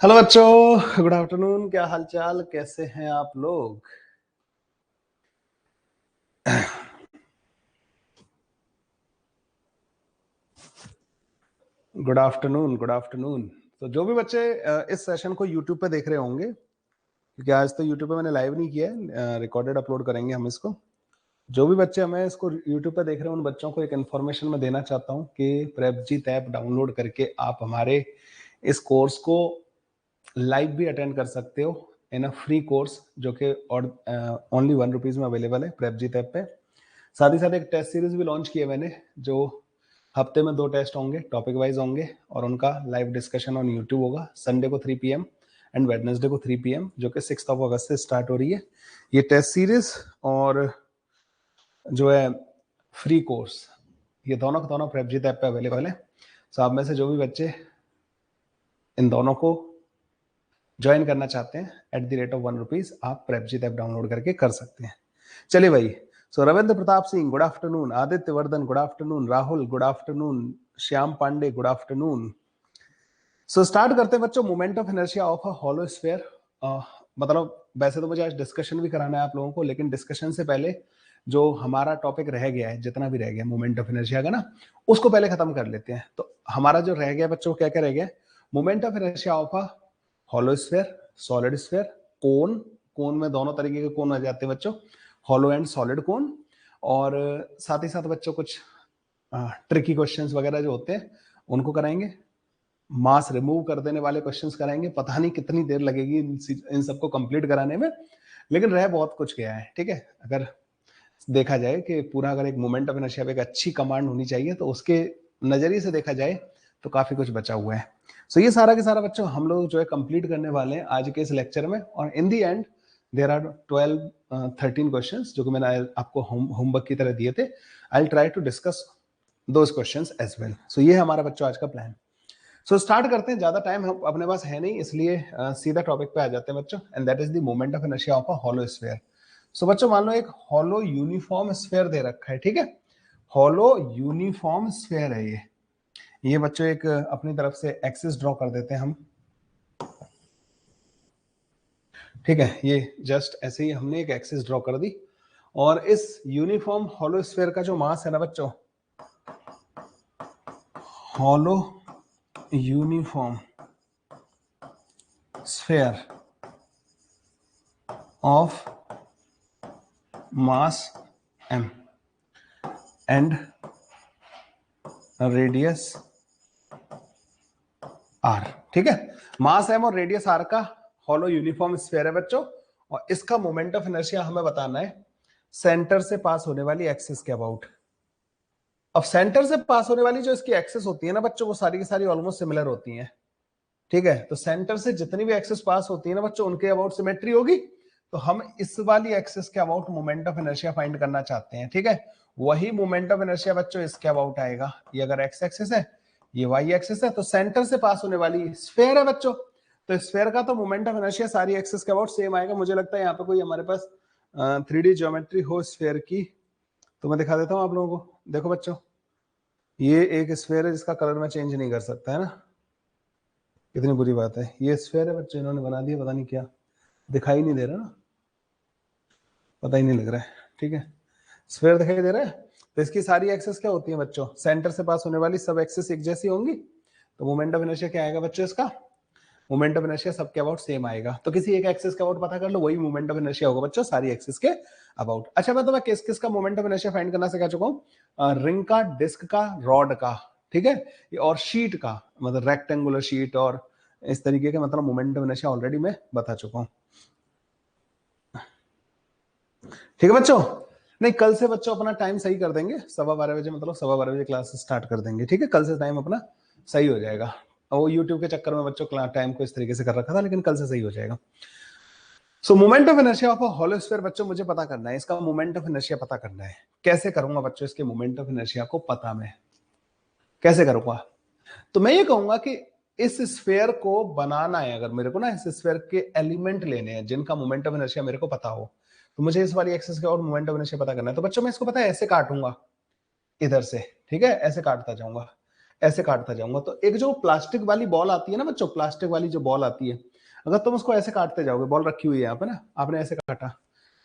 Hello बच्चों, good afternoon. क्या हालचाल, कैसे हैं आप लोग? Good afternoon, good afternoon. तो जो भी बच्चे इस सेशन को यूट्यूब पे देख रहे होंगे, क्योंकि आज तो यूट्यूब पे मैंने लाइव नहीं किया है, रिकॉर्डेड अपलोड करेंगे हम इसको। जो भी बच्चे हमें इसको यूट्यूब पे देख रहे हैं उन बच्चों को एक इन्फॉर्मेशन मैं देना चाहता हूँ कि प्रेपजीत ऐप डाउनलोड करके आप हमारे इस कोर्स को लाइव भी अटेंड कर सकते हो इन अ फ्री कोर्स, जो कि ओनली ₹1 में अवेलेबल है प्रेपजीत ऐप पे। साथ ही साथ एक टेस्ट सीरीज भी लॉन्च की है मैंने, जो हफ्ते में 2 टेस्ट होंगे, टॉपिक वाइज होंगे, और उनका लाइव डिस्कशन ऑन यूट्यूब होगा संडे को 3 PM एंड वेडनेसडे को 3 PM, जो कि 6 अगस्त से स्टार्ट हो रही है ये टेस्ट सीरीज। और जो है फ्री कोर्स, ये दोनों के दोनों प्रेपजीत ऐप पे अवेलेबल है। सो आप में से जो भी बच्चे इन दोनों को ज्वाइन करना चाहते हैं @1 रुपीज, आप प्रेपजीत ऐप डाउनलोड करके कर सकते हैं। चलिए भाई। So Ravindra Pratap Singh, good afternoon. Aditya Vardhan, good afternoon. Rahul, good afternoon. Shyam Pandey, good afternoon. So start करते हैं बच्चों, moment of inertia of a hollow sphere. मतलब वैसे तो मुझे आज डिस्कशन भी कराना है आप लोगों को, लेकिन डिस्कशन से पहले जो हमारा टॉपिक रह गया है, जितना भी रह गया मोमेंट ऑफ इनर्शिया का ना, उसको पहले खत्म कर लेते हैं। तो हमारा जो रह गया बच्चों, क्या क्या रह गया? Moment of inertia of a hollow sphere, solid sphere, cone. Cone में दोनों तरीके के कोन आ जाते हैं बच्चों, हॉलो एंड सॉलिड कोन। और साथ ही साथ बच्चों कुछ ट्रिकी क्वेश्चंस वगैरह जो होते हैं उनको कराएंगे, मास रिमूव कर देने वाले क्वेश्चंस कराएंगे। पता नहीं कितनी देर लगेगी इन सबको कंप्लीट कराने में, लेकिन रह बहुत कुछ गया है। ठीक है, अगर देखा जाए कि पूरा अगर एक मोमेंट ऑफ इनर्शिया पे एक अच्छी कमांड होनी चाहिए, तो उसके नजरिए से देखा जाए तो काफी कुछ बचा हुआ है। सो ये सारा के सारा बच्चों हम लोग जो है कंप्लीट करने वाले हैं आज के इस लेक्चर में। और in the end there are 13 questions जो कि मैंने आपको होमवर्क की तरह दिए थे। I will try to discuss those questions as well. So ये है हमारा बच्चों आज का प्लान। सो स्टार्ट करते हैं, ज्यादा टाइम हम अपने पास है नहीं, इसलिए सीधा टॉपिक पे आ जाते हैं बच्चों। And that is the moment of inertia of a hollow sphere. So बच्चों मान लो एक हॉलो यूनिफॉर्म स्फीयर दे रखा है। ठीक है, हॉलो यूनिफॉर्म स्फीयर है ये बच्चों एक अपनी तरफ से एक्सिस ड्रॉ कर देते हैं हम। ठीक है, ये जस्ट ऐसे ही हमने एक एक्सिस ड्रॉ कर दी। और इस यूनिफॉर्म हॉलो स्फीयर का जो मास है ना बच्चों, hollow uniform sphere of mass m and radius r। ठीक है, मास m और रेडियस r का हॉलो यूनिफॉर्म स्फीयर है बच्चों। और इसका मोमेंट ऑफ इनर्शिया हमें बताना है सेंटर से पास होने वाली एक्सिस के अबाउट। अब सेंटर से पास होने वाली जो इसकी एक्सिस होती है ना बच्चों, वो सारी की सारी ऑलमोस्ट सिमिलर होती हैं। ठीक है, तो सेंटर से जितनी भी एक्सिस पास होती है ना बच्चों, उनके अबाउट सिमेट्री होगी। तो हम इस वाली एक्सिस के about moment of inertia find करना चाहते हैं। ठीक है, वही मोमेंट ऑफ इनर्शिया बच्चों इसके अबाउट आएगा। ये अगर एक्स एक्सिस है, ये वाई एक्सिस है, तो सेंटर से पास होने वाली स्फीयर है बच्चों। तो स्फीयर का तो मोमेंट ऑफ इनर्शिया सारी एक्सिस के अबाउट सेम आएगा। मुझे लगता है यहाँ पे कोई हमारे पास 3D ज्योमेट्री हो स्फीयर की, तो मैं दिखा देता हूँ आप लोगों को। देखो बच्चों, ये एक स्फीयर है जिसका कलर मैं चेंज नहीं कर सकता, है ना। कितनी बुरी बात है। ये स्फीयर है बच्चों, इन्होंने बना दिया, पता नहीं क्या, दिखाई नहीं दे रहा ना, पता ही नहीं लग रहा है। ठीक है, स्फीयर दिखाई दे रहा है। तो इसकी सारी एक्सिस क्या होती है बच्चों, सेंटर से पास होने वाली सब एक्सिस एक जैसी होंगी। तो मोमेंट ऑफ इनर्शिया क्या आएगा बच्चों इसका, मोमेंट ऑफ इनर्शिया सबके अबाउट सेम आएगा। तो किसी एक एक्सिस के अबाउट पता कर लो, वही मोमेंट ऑफ इनर्शिया होगा बच्चों सारी एक्सिस के अबाउट। अच्छा, मैं तुम्हें किस किस का मोमेंट ऑफ इनर्शिया फाइंड करना सिखा चुका हूँ, रिंग का, डिस्क का, रॉड का। ठीक है, और शीट का, मतलब रेक्टेंगुलर शीट और इस तरीके के, मतलब मोमेंट ऑफ इनर्शिया ऑलरेडी मैं बता चुका हूँ। ठीक है बच्चों, नहीं कल से बच्चों अपना टाइम सही कर देंगे, 12:15 बजे, मतलब 12:15 बजे क्लास स्टार्ट कर देंगे। ठीक है, कल से टाइम अपना सही हो जाएगा। और वो यूट्यूब के चक्कर में बच्चों टाइम को इस तरीके से कर रखा था, लेकिन कल से सही हो जाएगा। सो moment of inertia of a hollow sphere बच्चों मुझे पता करना है, इसका मोमेंट ऑफ इनर्शिया पता करना है। कैसे करूंगा बच्चों इसके मोमेंट ऑफ इनर्शिया को पता, मैं कैसे करूंगा? तो मैं ये कहूंगा कि इस स्फीयर को बनाना है, अगर मेरे को ना इस स्फीयर के एलिमेंट लेने हैं जिनका मोमेंट ऑफ इनर्शिया मेरे को पता हो, तो मुझे इस वाली एक्सिस के और मोमेंट ऑफ इनर्शिया पता करना है। तो बच्चों मैं इसको पता है ऐसे काटूंगा इधर से। ठीक है, ऐसे काटता जाऊंगा। ऐसे काटता जाऊंगा। तो एक जो प्लास्टिक वाली बॉल आती है ना बच्चों, प्लास्टिक वाली जो बॉल आती है, अगर तुम उसको ऐसे काटते जाओगे, बॉल रखी हुई है यहाँ पे ना, आपने ऐसे काटा,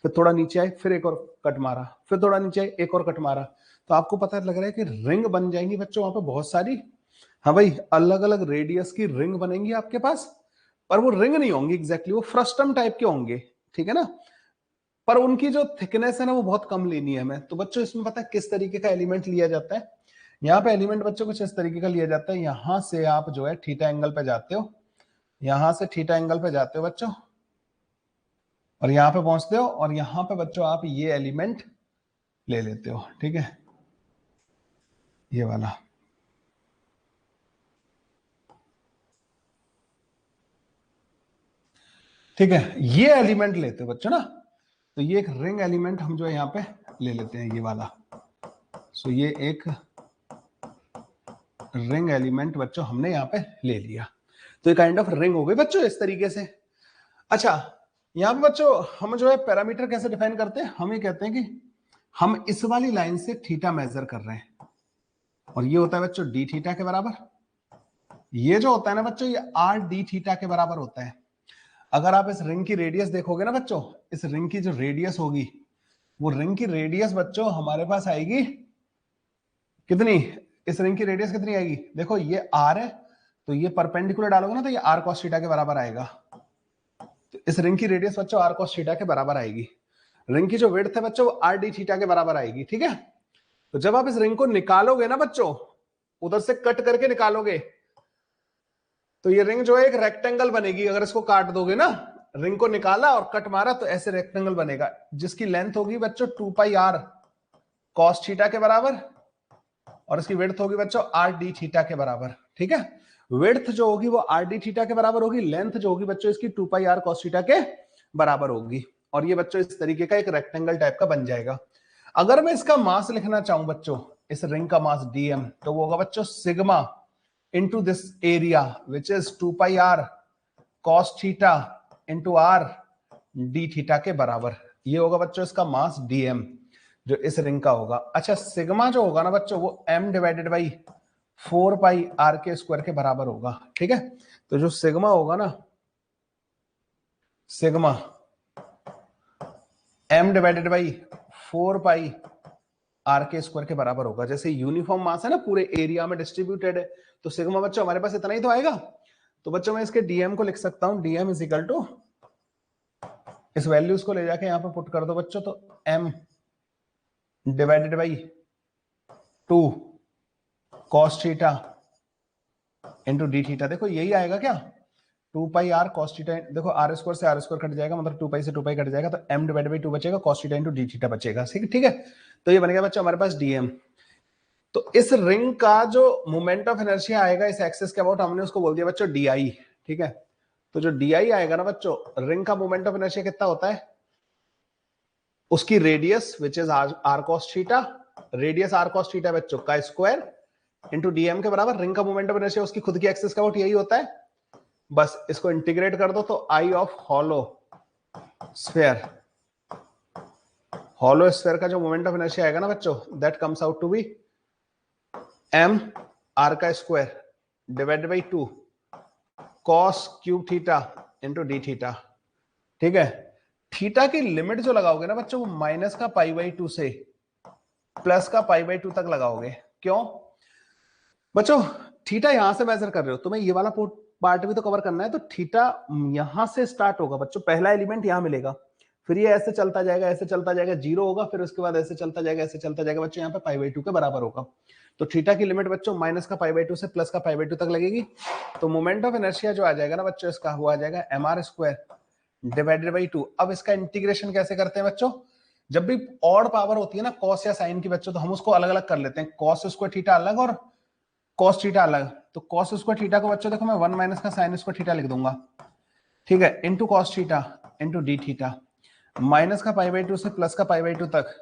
फिर थोड़ा नीचे आए, फिर एक और कट मारा, फिर थोड़ा नीचे आए, एक और कट मारा, तो आपको पता लग रहा है कि रिंग बन जाएंगी बच्चों वहां पे बहुत सारी। हाँ भाई, अलग अलग रेडियस की रिंग बनेंगी आपके पास, पर वो रिंग नहीं होंगी एग्जैक्टली, वो फ्रस्टम टाइप के होंगे, ठीक है ना, पर उनकी जो थिकनेस है ना वो बहुत कम लेनी है हमें। तो बच्चों इसमें पता है किस तरीके का एलिमेंट लिया जाता है, यहाँ पे एलिमेंट बच्चों कुछ इस तरीके का लिया जाता है। यहां से आप जो है थीटा एंगल पे जाते हो, यहां से थीटा एंगल पे जाते हो बच्चों, और यहां पे पहुंचते हो, और यहां पे बच्चों आप ये एलिमेंट ले लेते हो, ठीक है, ये वाला। ठीक है, ये एलिमेंट लेते हो बच्चों ना, तो ये एक रिंग एलिमेंट हम जो है यहाँ पे ले लेते हैं, ये वाला। सो ये एक रिंग एलिमेंट बच्चों हमने यहाँ पे ले लिया, तो ये काइंड ऑफ रिंग हो गई बच्चों इस तरीके से। अच्छा, यहाँ पे बच्चों हम जो है पैरामीटर कैसे डिफाइन करते हैं, हम ये कहते हैं कि हम इस वाली लाइन से थीटा मेजर कर रहे हैं, और ये होता है बच्चों डी थीटा के बराबर। ये जो होता है ना बच्चों, ये आर डी थीटा के बराबर होता है। अगर आप इस रिंग की रेडियस देखोगे ना बच्चों, इस रिंग की जो रेडियस होगी, वो रिंग की रेडियस बच्चों हमारे पास आएगी कितनी, इस रिंग की रेडियस कितनी आएगी, देखो ये आर है, तो ये परपेंडिकुलर डालोगे ना तो ये आर कॉस थीटा के बराबर आएगा। तो इस रिंग की रेडियस बच्चों आर कॉस थीटा के बराबर आएगी। रिंग की जो विड्थ है बच्चों वो आर डी थीटा के बराबर आएगी, ठीक है। तो जब आप इस रिंग को निकालोगे ना बच्चों, उधर से कट करके निकालोगे, तो ये रिंग जो है एक रेक्टेंगल बनेगी। अगर इसको काट दोगे ना, रिंग को निकाला और कट मारा, तो ऐसे रेक्टेंगल बनेगा, जिसकी लेंथ होगी बच्चों 2 पाई आर कॉस थीटा के बराबर, और इसकी विड्थ होगी बच्चों आर डी थीटा के बराबर, ठीक है। विड्थ जो होगी वो आर डी थीटा के बराबर होगी, लेंथ जो होगी बच्चों इसकी 2 पाई आर कॉस थीटा के बराबर होगी, और ये बच्चों इस तरीके का एक रेक्टेंगल टाइप का बन जाएगा। अगर मैं इसका मास लिखना चाहूं बच्चों, इस रिंग का मास डीएम, तो वो होगा बच्चों sigma into this area which is 2 pi r cos theta into r d theta के बराबर। ये होगा बच्चों इसका मास dm जो इस रिंग का होगा। अच्छा, सिग्मा जो होगा ना बच्चों वो m divided by 4 pi r के स्क्वायर के बराबर होगा, ठीक है। तो जो सिग्मा होगा ना, sigma m divided by 4 pi r के स्क्वायर के बराबर होगा। जैसे यूनिफॉर्म मास है ना, पूरे एरिया में डिस्ट्रीब्यूटेड है, तो सिग्मा बच्चों हमारे पास इतना ही तो आएगा। तो बच्चों मैं इसके डीएम को लिख सकता हूं, डीएम इज इक्वल टू, इस वैल्यूज को ले जाके यहां पर पुट कर दो बच्चों, तो M divided by 2 cos theta into d theta. देखो यही आएगा क्या, 2 पाई आर कॉस थीटा, देखो आर स्क्वायर से आर स्क्वायर कट जाएगा, मतलब 2 पाई से 2 पाई कट जाएगा, तो एम डिवाइडेड बाई 2 बचेगा, cos theta into d theta बचेगा, ठीक है। तो ये बनेगा बच्चों हमारे पास डीएम। तो इस रिंग का जो मोमेंट ऑफ इनर्शिया आएगा इस एक्सिस के अबाउट, हमने उसको बोल दिया बच्चों डी आई, ठीक है। तो जो डी आई आएगा ना बच्चों, रिंग का मोमेंट ऑफ इनर्शिया कितना होता है, उसकी radius which is r cos theta, radius r cos theta बच्चों का स्क्वायर इंटू डीएम के बराबर। रिंग का मोमेंट ऑफ इनर्शिया उसकी खुद की एक्सिस का अबाउट यही होता है, बस इसको इंटीग्रेट कर दो, तो I of hollow sphere, hollow sphere का जो मोमेंट ऑफ इनर्शिया आएगा ना बच्चों, that comes out to be M R का square divided by 2 cos cube theta into d theta, ठीक है। थीटा की लिमिट जो लगाओगे ना बच्चों, वो माइनस का पाई बाई 2 से प्लस का पाई बाई 2 तक लगाओगे। क्यों बच्चों, थीटा यहां से मेजर कर रहे हो, तुम्हें ये वाला पार्ट भी तो कवर करना है, तो थीटा यहां से स्टार्ट होगा बच्चों, पहला एलिमेंट यहां मिलेगा, फिर ये ऐसे चलता जाएगा, ऐसे चलता जाएगा, जीरो होगा, फिर उसके बाद ऐसे चलता जाएगा, ऐसे चलता जाएगा बच्चों, यहाँ पे पाई बाई 2 के बराबर होगा। तो थीटा की लिमिट बच्चों माइनस का पाई बाई 2 से प्लस का पाई बाई 2 तक लगेगी। तो मोमेंट ऑफ इनर्शिया जो आ जाएगा ना बच्चों, इसका हुआ आ जाएगा M are square divided by 2। अब इसका इंटीग्रेशन कैसे करते हैं बच्चों, जब भी ऑड पावर होती है ना कॉस या साइन की बच्चों, तो हम उसको अलग अलग कर लेते हैं, कॉस स्क्वायर थीटा अलग और कॉस थीटा अलग। तो कॉस स्क्वायर थीटा को बच्चों देखो मैं 1 माइनस का साइन स्क्वायर थीटा लिख दूंगा, ठीक है, into cos theta into d theta, minus का पाई बाई 2 से प्लस का पाई बाई 2 तक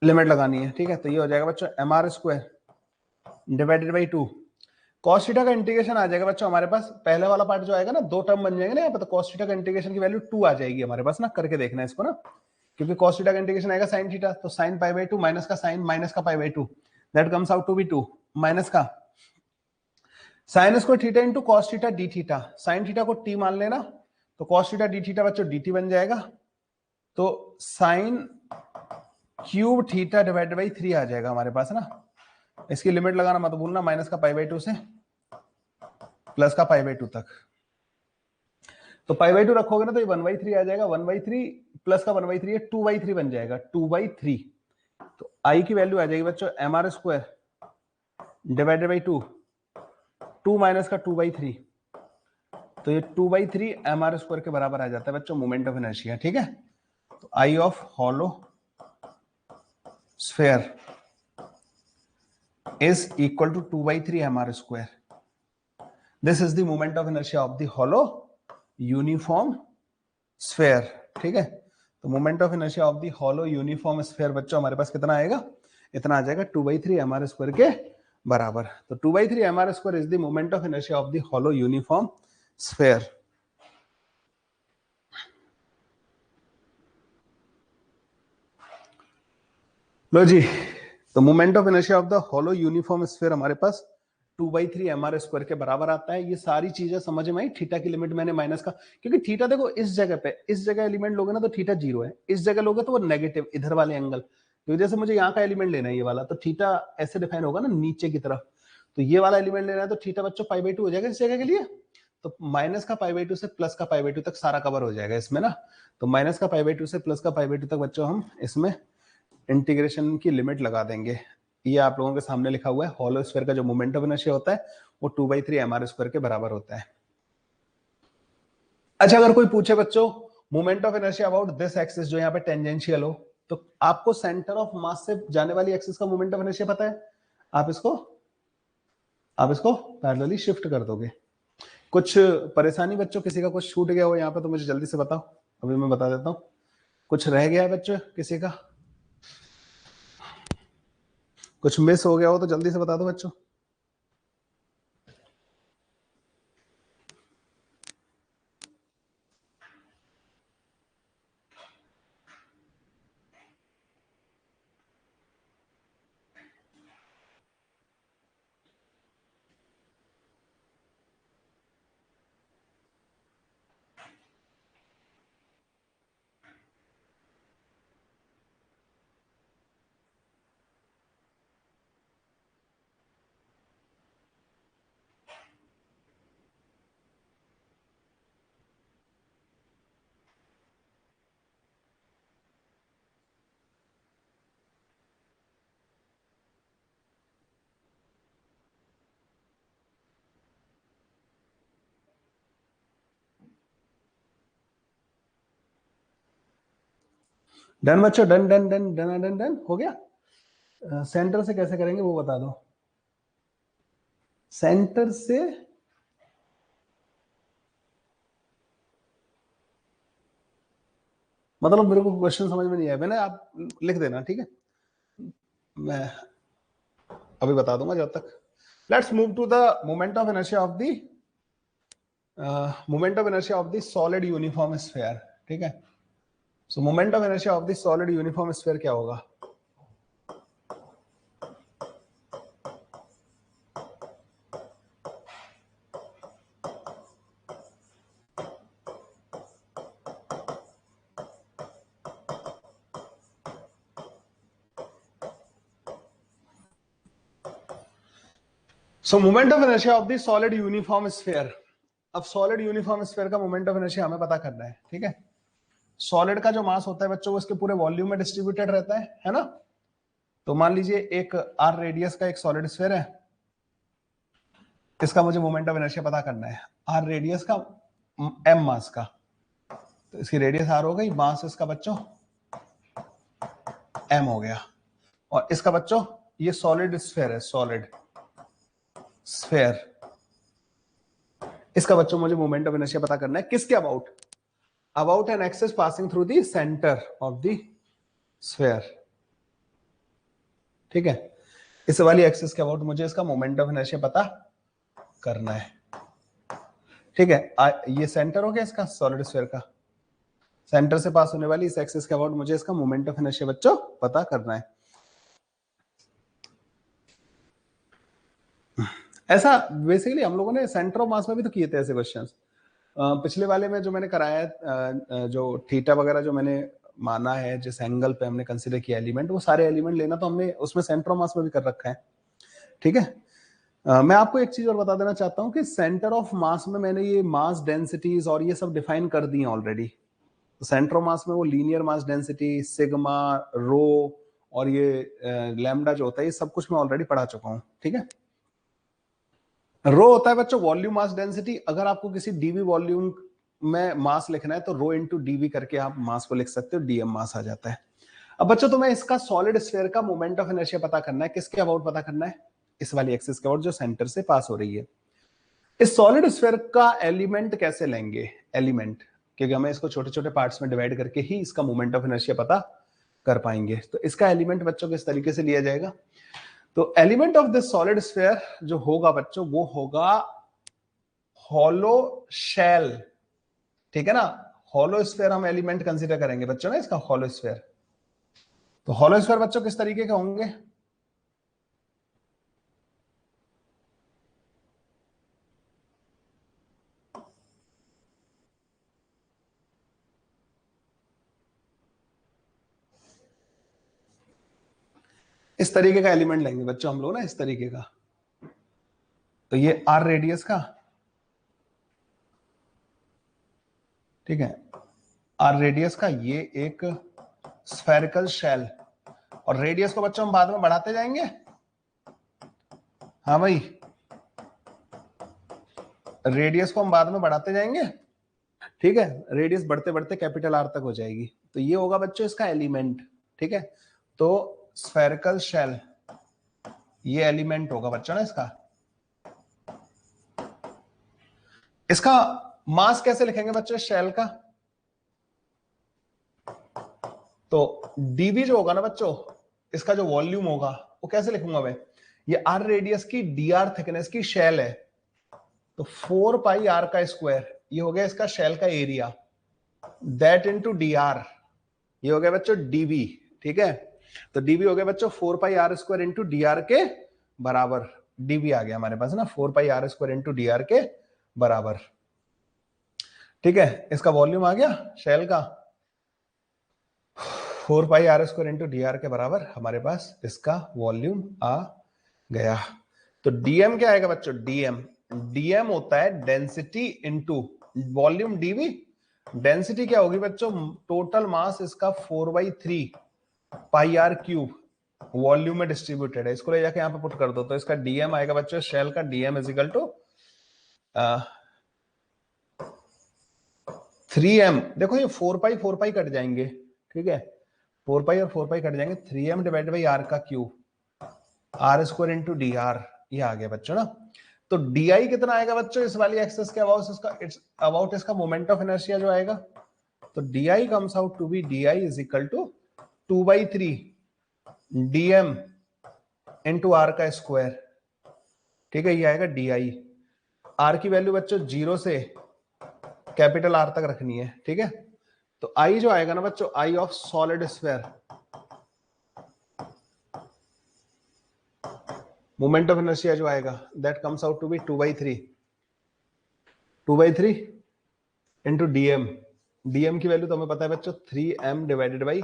लिमिट लगानी है, ठीक है। तो ये हो जाएगा बच्चों M are square divided by 2, cos theta का इंटीग्रेशन आ जाएगा बच्चों हमारे पास, पहले वाला पार्ट जो आएगा ना, दो टर्म बन जाएंगे ना यहाँ पे, तो कॉस थीटा का इंटीग्रेशन की वैल्यू 2 आ जाएगी हमारे पास ना, करके देखना है इसको ना, क्योंकि cos थीटा का इंटीग्रेशन आएगा sin थीटा, तो sin पाई बाई 2 माइनस का sin माइनस का pi by 2, that comes out to be 2, minus का sine square theta into cos theta d theta, sine theta को टी मान लेना, तो कॉस थीटा डी थीटा बच्चों d t बन जाएगा, तो sine cube theta divided by 3 आ जाएगा हमारे पास ना। इसकी लिमिट लगाना मत भूलना, माइनस का पाई बाई 2 से प्लस का पाई बाई 2 तक। तो पाई बाई 2 रखोगे ना तो ये 1/3 आ जाएगा, 1/3 प्लस का 1/3 है 2/3 बन जाएगा, 2/3। तो आई की वैल्यू आ जाएगी बच्चों M are square divided by 2, 2 minus का 2/3, तो ये 2/3 एम आर स्क्वायर के बराबर आ जाता है बच्चों मोमेंट ऑफ इनर्शिया। ठीक है, तो I of hollow sphere is equal to 2/3 M are square. This is the moment of inertia of the hollow uniform sphere. ठीक है, तो moment of inertia of the hollow uniform sphere बच्चों हमारे पास कितना आएगा, इतना आ जाएगा 2/3 एम आर स्क्वायर के बराबर। तो 2/3 M are square is the moment of inertia of the hollow uniform sphere. लो जी, तो moment of inertia of the hollow uniform sphere हमारे पास 2/3 एम आर स्क्वायर के बराबर आता है। ये सारी चीजें समझ में आई। थीटा की लिमिट मैंने माइनस का, क्योंकि थीटा देखो इस जगह पे, इस जगह एलिमेंट लोगे ना तो थीटा 0 है, इस जगह लोगे तो वो नेगेटिव इधर वाले एंगल, तो जैसे मुझे यहाँ का एलिमेंट लेना है ये वाला, तो थीटा ऐसे डिफाइन होगा ना नीचे की तरफ, तो ये वाला एलिमेंट लेना है तो थीटा बच्चों पाई बाई 2 हो जाएगा इस जगह के लिए। तो माइनस का पाई बाई 2 से प्लस का पाई बाई 2 तक सारा कवर हो जाएगा इसमें ना। तो माइनस का पाई बाई 2 से प्लस का पाई बाई 2 तक बच्चों हम इसमें इंटीग्रेशन की लिमिट लगा देंगे। ये आप लोगों के सामने लिखा हुआ है, हॉलो स्फीयर का जो मोमेंट ऑफ इनर्शिया होता है वो 2/3 एम आर स्क्वायर के बराबर होता है। अच्छा, अगर कोई पूछे बच्चों moment of inertia about this axis जो यहाँ पे टेंजेंशियल हो, तो आपको सेंटर ऑफ मास से जाने वाली एक्सिस का मोमेंट ऑफ इनर्शिया पता है, आप इसको पैरेलली शिफ्ट कर दोगे। कुछ परेशानी बच्चों, किसी का कुछ छूट गया हो यहाँ पे तो मुझे जल्दी से बताओ, अभी मैं बता देता हूँ। कुछ रह गया है बच्चों किसी का, कुछ मिस हो गया हो तो जल्दी से बता दो बच्चों। डन बच्चों, done done done done done done हो गया। सेंटर से कैसे करेंगे वो बता दो। सेंटर से मतलब मेरे को क्वेश्चन समझ में नहीं आया, मैंने आप लिख देना ठीक है, मैं अभी बता दूंगा जब तक। Let's move to the moment of inertia of the moment of inertia of the solid uniform sphere. ठीक है, so moment of inertia of the solid uniform sphere क्या होगा। So moment of inertia of the solid uniform sphere. अब solid uniform sphere का moment of inertia हमें पता करना है। ठीक है, सॉलिड का जो मास होता है बच्चों वो इसके पूरे वॉल्यूम में डिस्ट्रीब्यूटेड रहता है ना। तो मान लीजिए एक आर रेडियस का एक सॉलिड स्फीयर है, इसका मुझे मोमेंट ऑफ इनर्शिया पता करना है, आर रेडियस का एम मास का, तो इसकी रेडियस आर हो गई, मास इसका बच्चों एम हो गया, और इसका बच्चों ये सॉलिड स्फीयर है, सॉलिड स्फीयर, इसका बच्चों मुझे मोमेंट ऑफ इनर्शिया पता करना है किसके about, about an axis passing through the centre of the sphere. ठीक है, इस वाली एक्सिस के अबाउट मुझे इसका मोमेंट ऑफ इनर्शिया पता करना है। ठीक है, ये सेंटर हो गया इसका सॉलिड स्फीयर का, सेंटर से पास होने वाली इस एक्सिस के अबाउट मुझे इसका मोमेंट ऑफ इनर्शिया बच्चों पता करना है। ऐसा बेसिकली हम लोगों ने सेंटर ऑफ मास में भी तो किए थे ऐसे क्वेश्चंस। पिछले वाले में जो मैंने कराया है, जो थीटा वगैरह जो मैंने माना है, जिस एंगल पे हमने कंसीडर किया एलिमेंट, वो सारे एलिमेंट लेना तो हमने उसमें सेंटर ऑफ मास में भी कर रखा है। ठीक है। मैं आपको एक चीज और बता देना चाहता हूं कि सेंटर ऑफ मास में मैंने ये मास डेंसिटीज और ये सब डिफाइन कर दी हैं ऑलरेडी। तो सेंटर ऑफ मास में वो लीनियर मास डेंसिटी, सिग्मा, रो और ये लैम्डा जो होता है, ये सब कुछ मैं ऑलरेडी पढ़ा चुका हूं। ठीक है। रो होता है बच्चों वॉल्यूम मास डेंसिटी। अगर आपको किसी डीवी वॉल्यूम में मास लिखना है तो रो इंटू डीवी करके आप मास को लिख सकते हो, डीएम मास आ जाता है। अब बच्चों तुम्हें इसका सॉलिड स्फीयर का मोमेंट ऑफ इनर्शिया पता करना है। किसके अबाउट पता करना है? इस वाली एक्सिस के अबाउट जो सेंटर से पास हो रही है। इस सॉलिड स्फीयर का एलिमेंट कैसे लेंगे? एलिमेंट, क्योंकि हमें इसको छोटे छोटे पार्ट्स में डिवाइड करके ही इसका मोमेंट ऑफ इनर्शिया पता कर पाएंगे। तो इसका एलिमेंट बच्चों किस तरीके से लिया जाएगा? तो element of this solid sphere जो होगा बच्चों, वो होगा हॉलो शेल। ठीक है ना। हॉलो स्फीयर हम एलिमेंट कंसीडर करेंगे बच्चों ना इसका, हॉलो स्फीयर। तो हॉलो स्फीयर बच्चों किस तरीके के होंगे? इस तरीके का एलिमेंट लेंगे बच्चों हम लोग ना, इस तरीके का। तो ये आर रेडियस का, ठीक है, आर रेडियस का ये एक स्फेरिकल शेल। और रेडियस को बच्चों हम बाद में बढ़ाते जाएंगे। हाँ भाई, रेडियस को हम बाद में बढ़ाते जाएंगे। ठीक है। रेडियस बढ़ते बढ़ते कैपिटल आर तक हो जाएगी। तो ये होगा बच्चों इसका एलिमेंट। ठीक है। तो स्फेरिकल शेल ये एलिमेंट होगा बच्चों ना इसका। इसका मास कैसे लिखेंगे बच्चों शेल का? तो डीवी जो होगा ना बच्चों, इसका जो वॉल्यूम होगा वो कैसे लिखूंगा मैं? ये आर रेडियस की डीआर थिकनेस की शेल है, तो 4 पाई आर का स्क्वायर ये हो गया इसका शेल का area, that into D r, ये हो गया बच्चों डीवी। ठीक है। तो डीवी हो गया बच्चों 4 pi R square into d R के बराबर। डीवी आ गया हमारे पास ना 4 pi R square into d R के बराबर। ठीक है। इसका वॉल्यूम आ गया शेल का 4 pi R square into d R के बराबर हमारे पास इसका वॉल्यूम आ गया। तो डीएम क्या आएगा बच्चों? डीएम, डीएम होता है density into volume dV. Density क्या होगी बच्चों? टोटल मास इसका 4/3 पाई आर क्यूब वॉल्यूम में डिस्ट्रीब्यूटेड है। इसको ले जाके यहां पे पुट कर दो तो इसका डीएम आएगा बच्चों शेल का DM is equal to 3m। देखो ये 4 पाई कट जाएंगे। ठीक है। 4 पाई और 4 पाई कट जाएंगे। 3m डिवाइड बाई आर का cube, r square into d r, ये आ गया बच्चों ना। तो डी आई कितना आएगा बच्चों इस वाली एक्सेस के अबाउट इसका, इट्स अबाउट इसका मोमेंट ऑफ इनर्शिया जो आएगा। तो D I comes out to be d I is equal to 2/3 dm into r का स्क्वायर। ठीक है। ये आएगा डी आई। आर की वैल्यू बच्चों 0 से कैपिटल आर तक रखनी है। ठीक है। तो आई जो आएगा ना बच्चों, I of solid sphere, moment of inertia जो आएगा that comes out to be 2/3 into dM. DM की वैल्यू तो हमें पता है बच्चों 3m डिवाइडेड बाई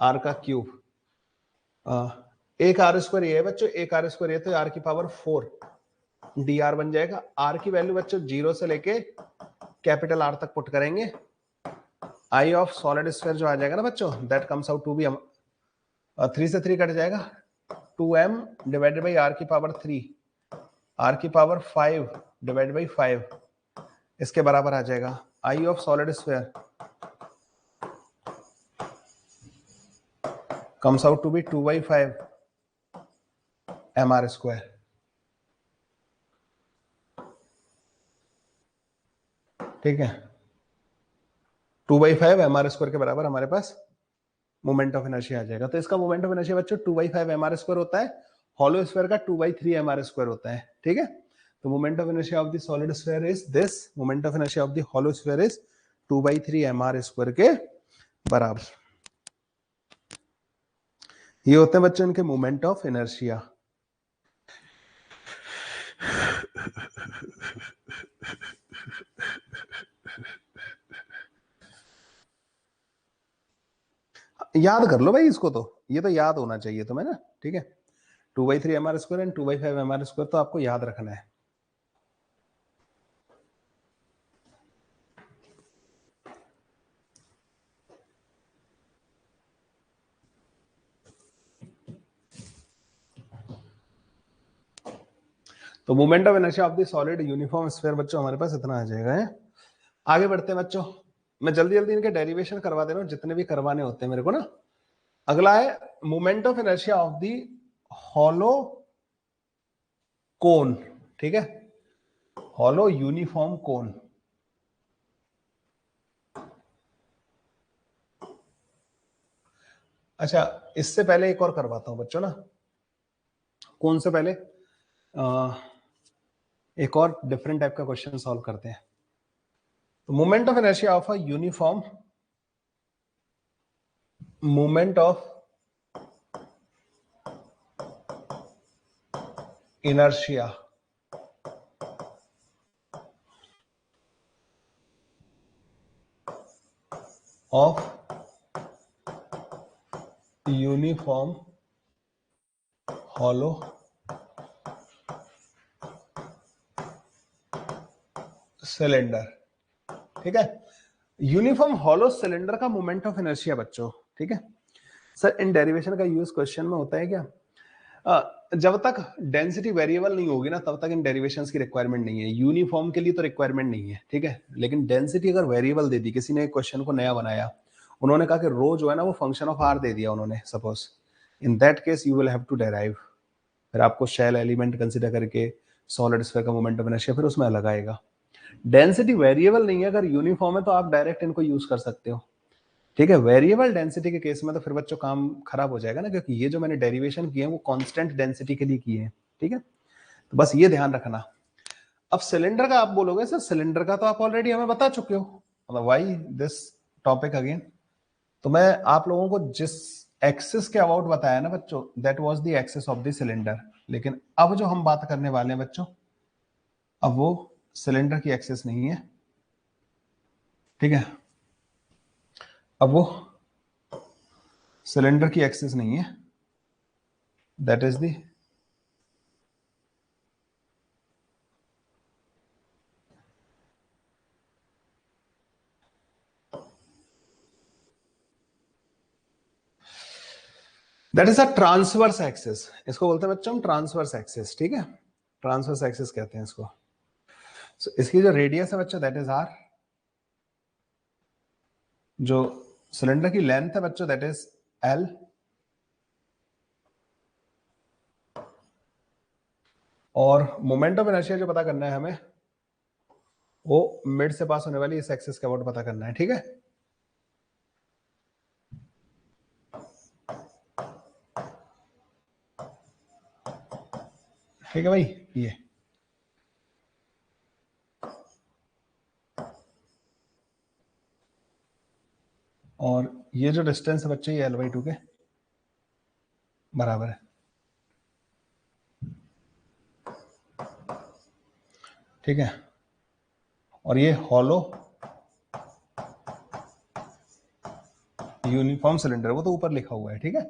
आर का क्यूब। एक आर स्क्वायर ये है बच्चों, एक आर स्क्वायर ये, तो आर की पावर 4 डी आर बन जाएगा। आर की वैल्यू बच्चों 0 से लेके कैपिटल आर तक पुट करेंगे। आई ऑफ सॉलिड स्फीयर जो आ जाएगा ना बच्चों that comes out to be, 3 से 3 कट जाएगा, 2m डिवाइडेड बाई आर की पावर 3, आर की पावर 5 डिवाइडेड बाई 5, इसके बराबर आ जाएगा। I of solid sphere comes out to be 2/5 mr square। ठीक है। 2/5 mr स्क्वायर के बराबर हमारे पास मोमेंट ऑफ इनर्शिया आ जाएगा। तो इसका मोमेंट ऑफ इनर्शिया बच्चों 2/5 mr स्क्वायर होता है। हॉलो स्फीयर का 2/3 mr स्क्वायर होता है। ठीक है। तो moment of inertia of the solid sphere is this, moment of inertia of the hollow sphere is 2/3 mr square के बराबर। ये होते हैं बच्चों इनके मोमेंट ऑफ इनर्शिया। याद कर लो भाई इसको, तो ये तो याद होना चाहिए तुम्हें ना, ठीक है। 2/3 mr² एंड 2/5 mr² तो आपको याद रखना है। तो moment of inertia of the solid uniform sphere बच्चों हमारे पास इतना आ जाएगा है। आगे बढ़ते हैं बच्चों, मैं जल्दी जल्दी इनके डेरिवेशन करवा दे रहा हूँ जितने भी करवाने होते हैं मेरे को ना। अगला है moment of inertia of the hollow cone, ठीक है, हॉलो यूनिफॉर्म कोन। अच्छा, इससे पहले एक और करवाता हूं बच्चों ना, कौन से पहले एक और डिफरेंट टाइप का क्वेश्चन सॉल्व करते हैं। तो moment of inertia of a uniform, moment of inertia of uniform hollow cylinder, ठीक है। यूनिफॉर्म हॉलो सिलेंडर का मोमेंट ऑफ इनर्शिया बच्चों, ठीक है। सर इन डेरिवेशन का यूज क्वेश्चन में होता है क्या? जब तक डेंसिटी वेरिएबल नहीं होगी ना तब तक इन डेरिवेशंस की रिक्वायरमेंट नहीं है। यूनिफॉर्म के लिए तो रिक्वायरमेंट नहीं है, ठीक है। लेकिन डेंसिटी अगर वेरिएबल दे दी, किसी ने एक क्वेश्चन को नया बनाया, उन्होंने कहा कि रो जो है ना वो फंक्शन ऑफ आर दे दिया उन्होंने, suppose in that case you will have to derive, फिर आपको शेल एलिमेंट कंसिडर करके सॉलिड स्फीयर का मोमेंट ऑफ इनर्शिया फिर उसमें अलग आएगा। डेंसिटी वेरिएबल नहीं है, अगर यूनिफॉर्म है तो आप डायरेक्ट इनको यूज कर सकते हो, ठीक है। वेरिएबल डेंसिटी के केस में तो फिर बच्चों काम खराब हो जाएगा ना, क्योंकि ये जो मैंने डेरिवेशन किए हैं वो कांस्टेंट डेंसिटी के लिए किए हैं, ठीक है। तो बस ये ध्यान रखना। अब सिलेंडर का आप बोलोगे सर सिलेंडर का तो आप ऑलरेडी हमें बता चुके हो, मतलब व्हाई दिस टॉपिक अगेन। तो मैं आप लोगों को जिस एक्सिस के अबाउट बताया ना बच्चों, that was the axis of the cylinder. लेकिन अब जो हम बात करने वाले हैं बच्चों, अब वो सिलेंडर की एक्सिस नहीं है, ठीक है। अब वो सिलेंडर की एक्सिस नहीं है, that is the that is a transverse axis. इसको बोलते हैं बच्चों हम ट्रांसवर्स एक्सिस, ठीक है। ट्रांसवर्स एक्सिस कहते हैं इसको। so, इसकी जो रेडियस है बच्चों दैट इज आर, जो सिलेंडर की लेंथ है बच्चों दैट इज एल, और मोमेंट ऑफ इनर्शिया जो पता करना है हमें वो मिड से पास होने वाली इस एक्सिस का अबाउट पता करना है, ठीक है। ठीक है भाई, ये और ये जो डिस्टेंस है बच्चे ये L/2 के बराबर है, ठीक है। और ये हॉलो यूनिफॉर्म सिलेंडर वो तो ऊपर लिखा हुआ है, ठीक है।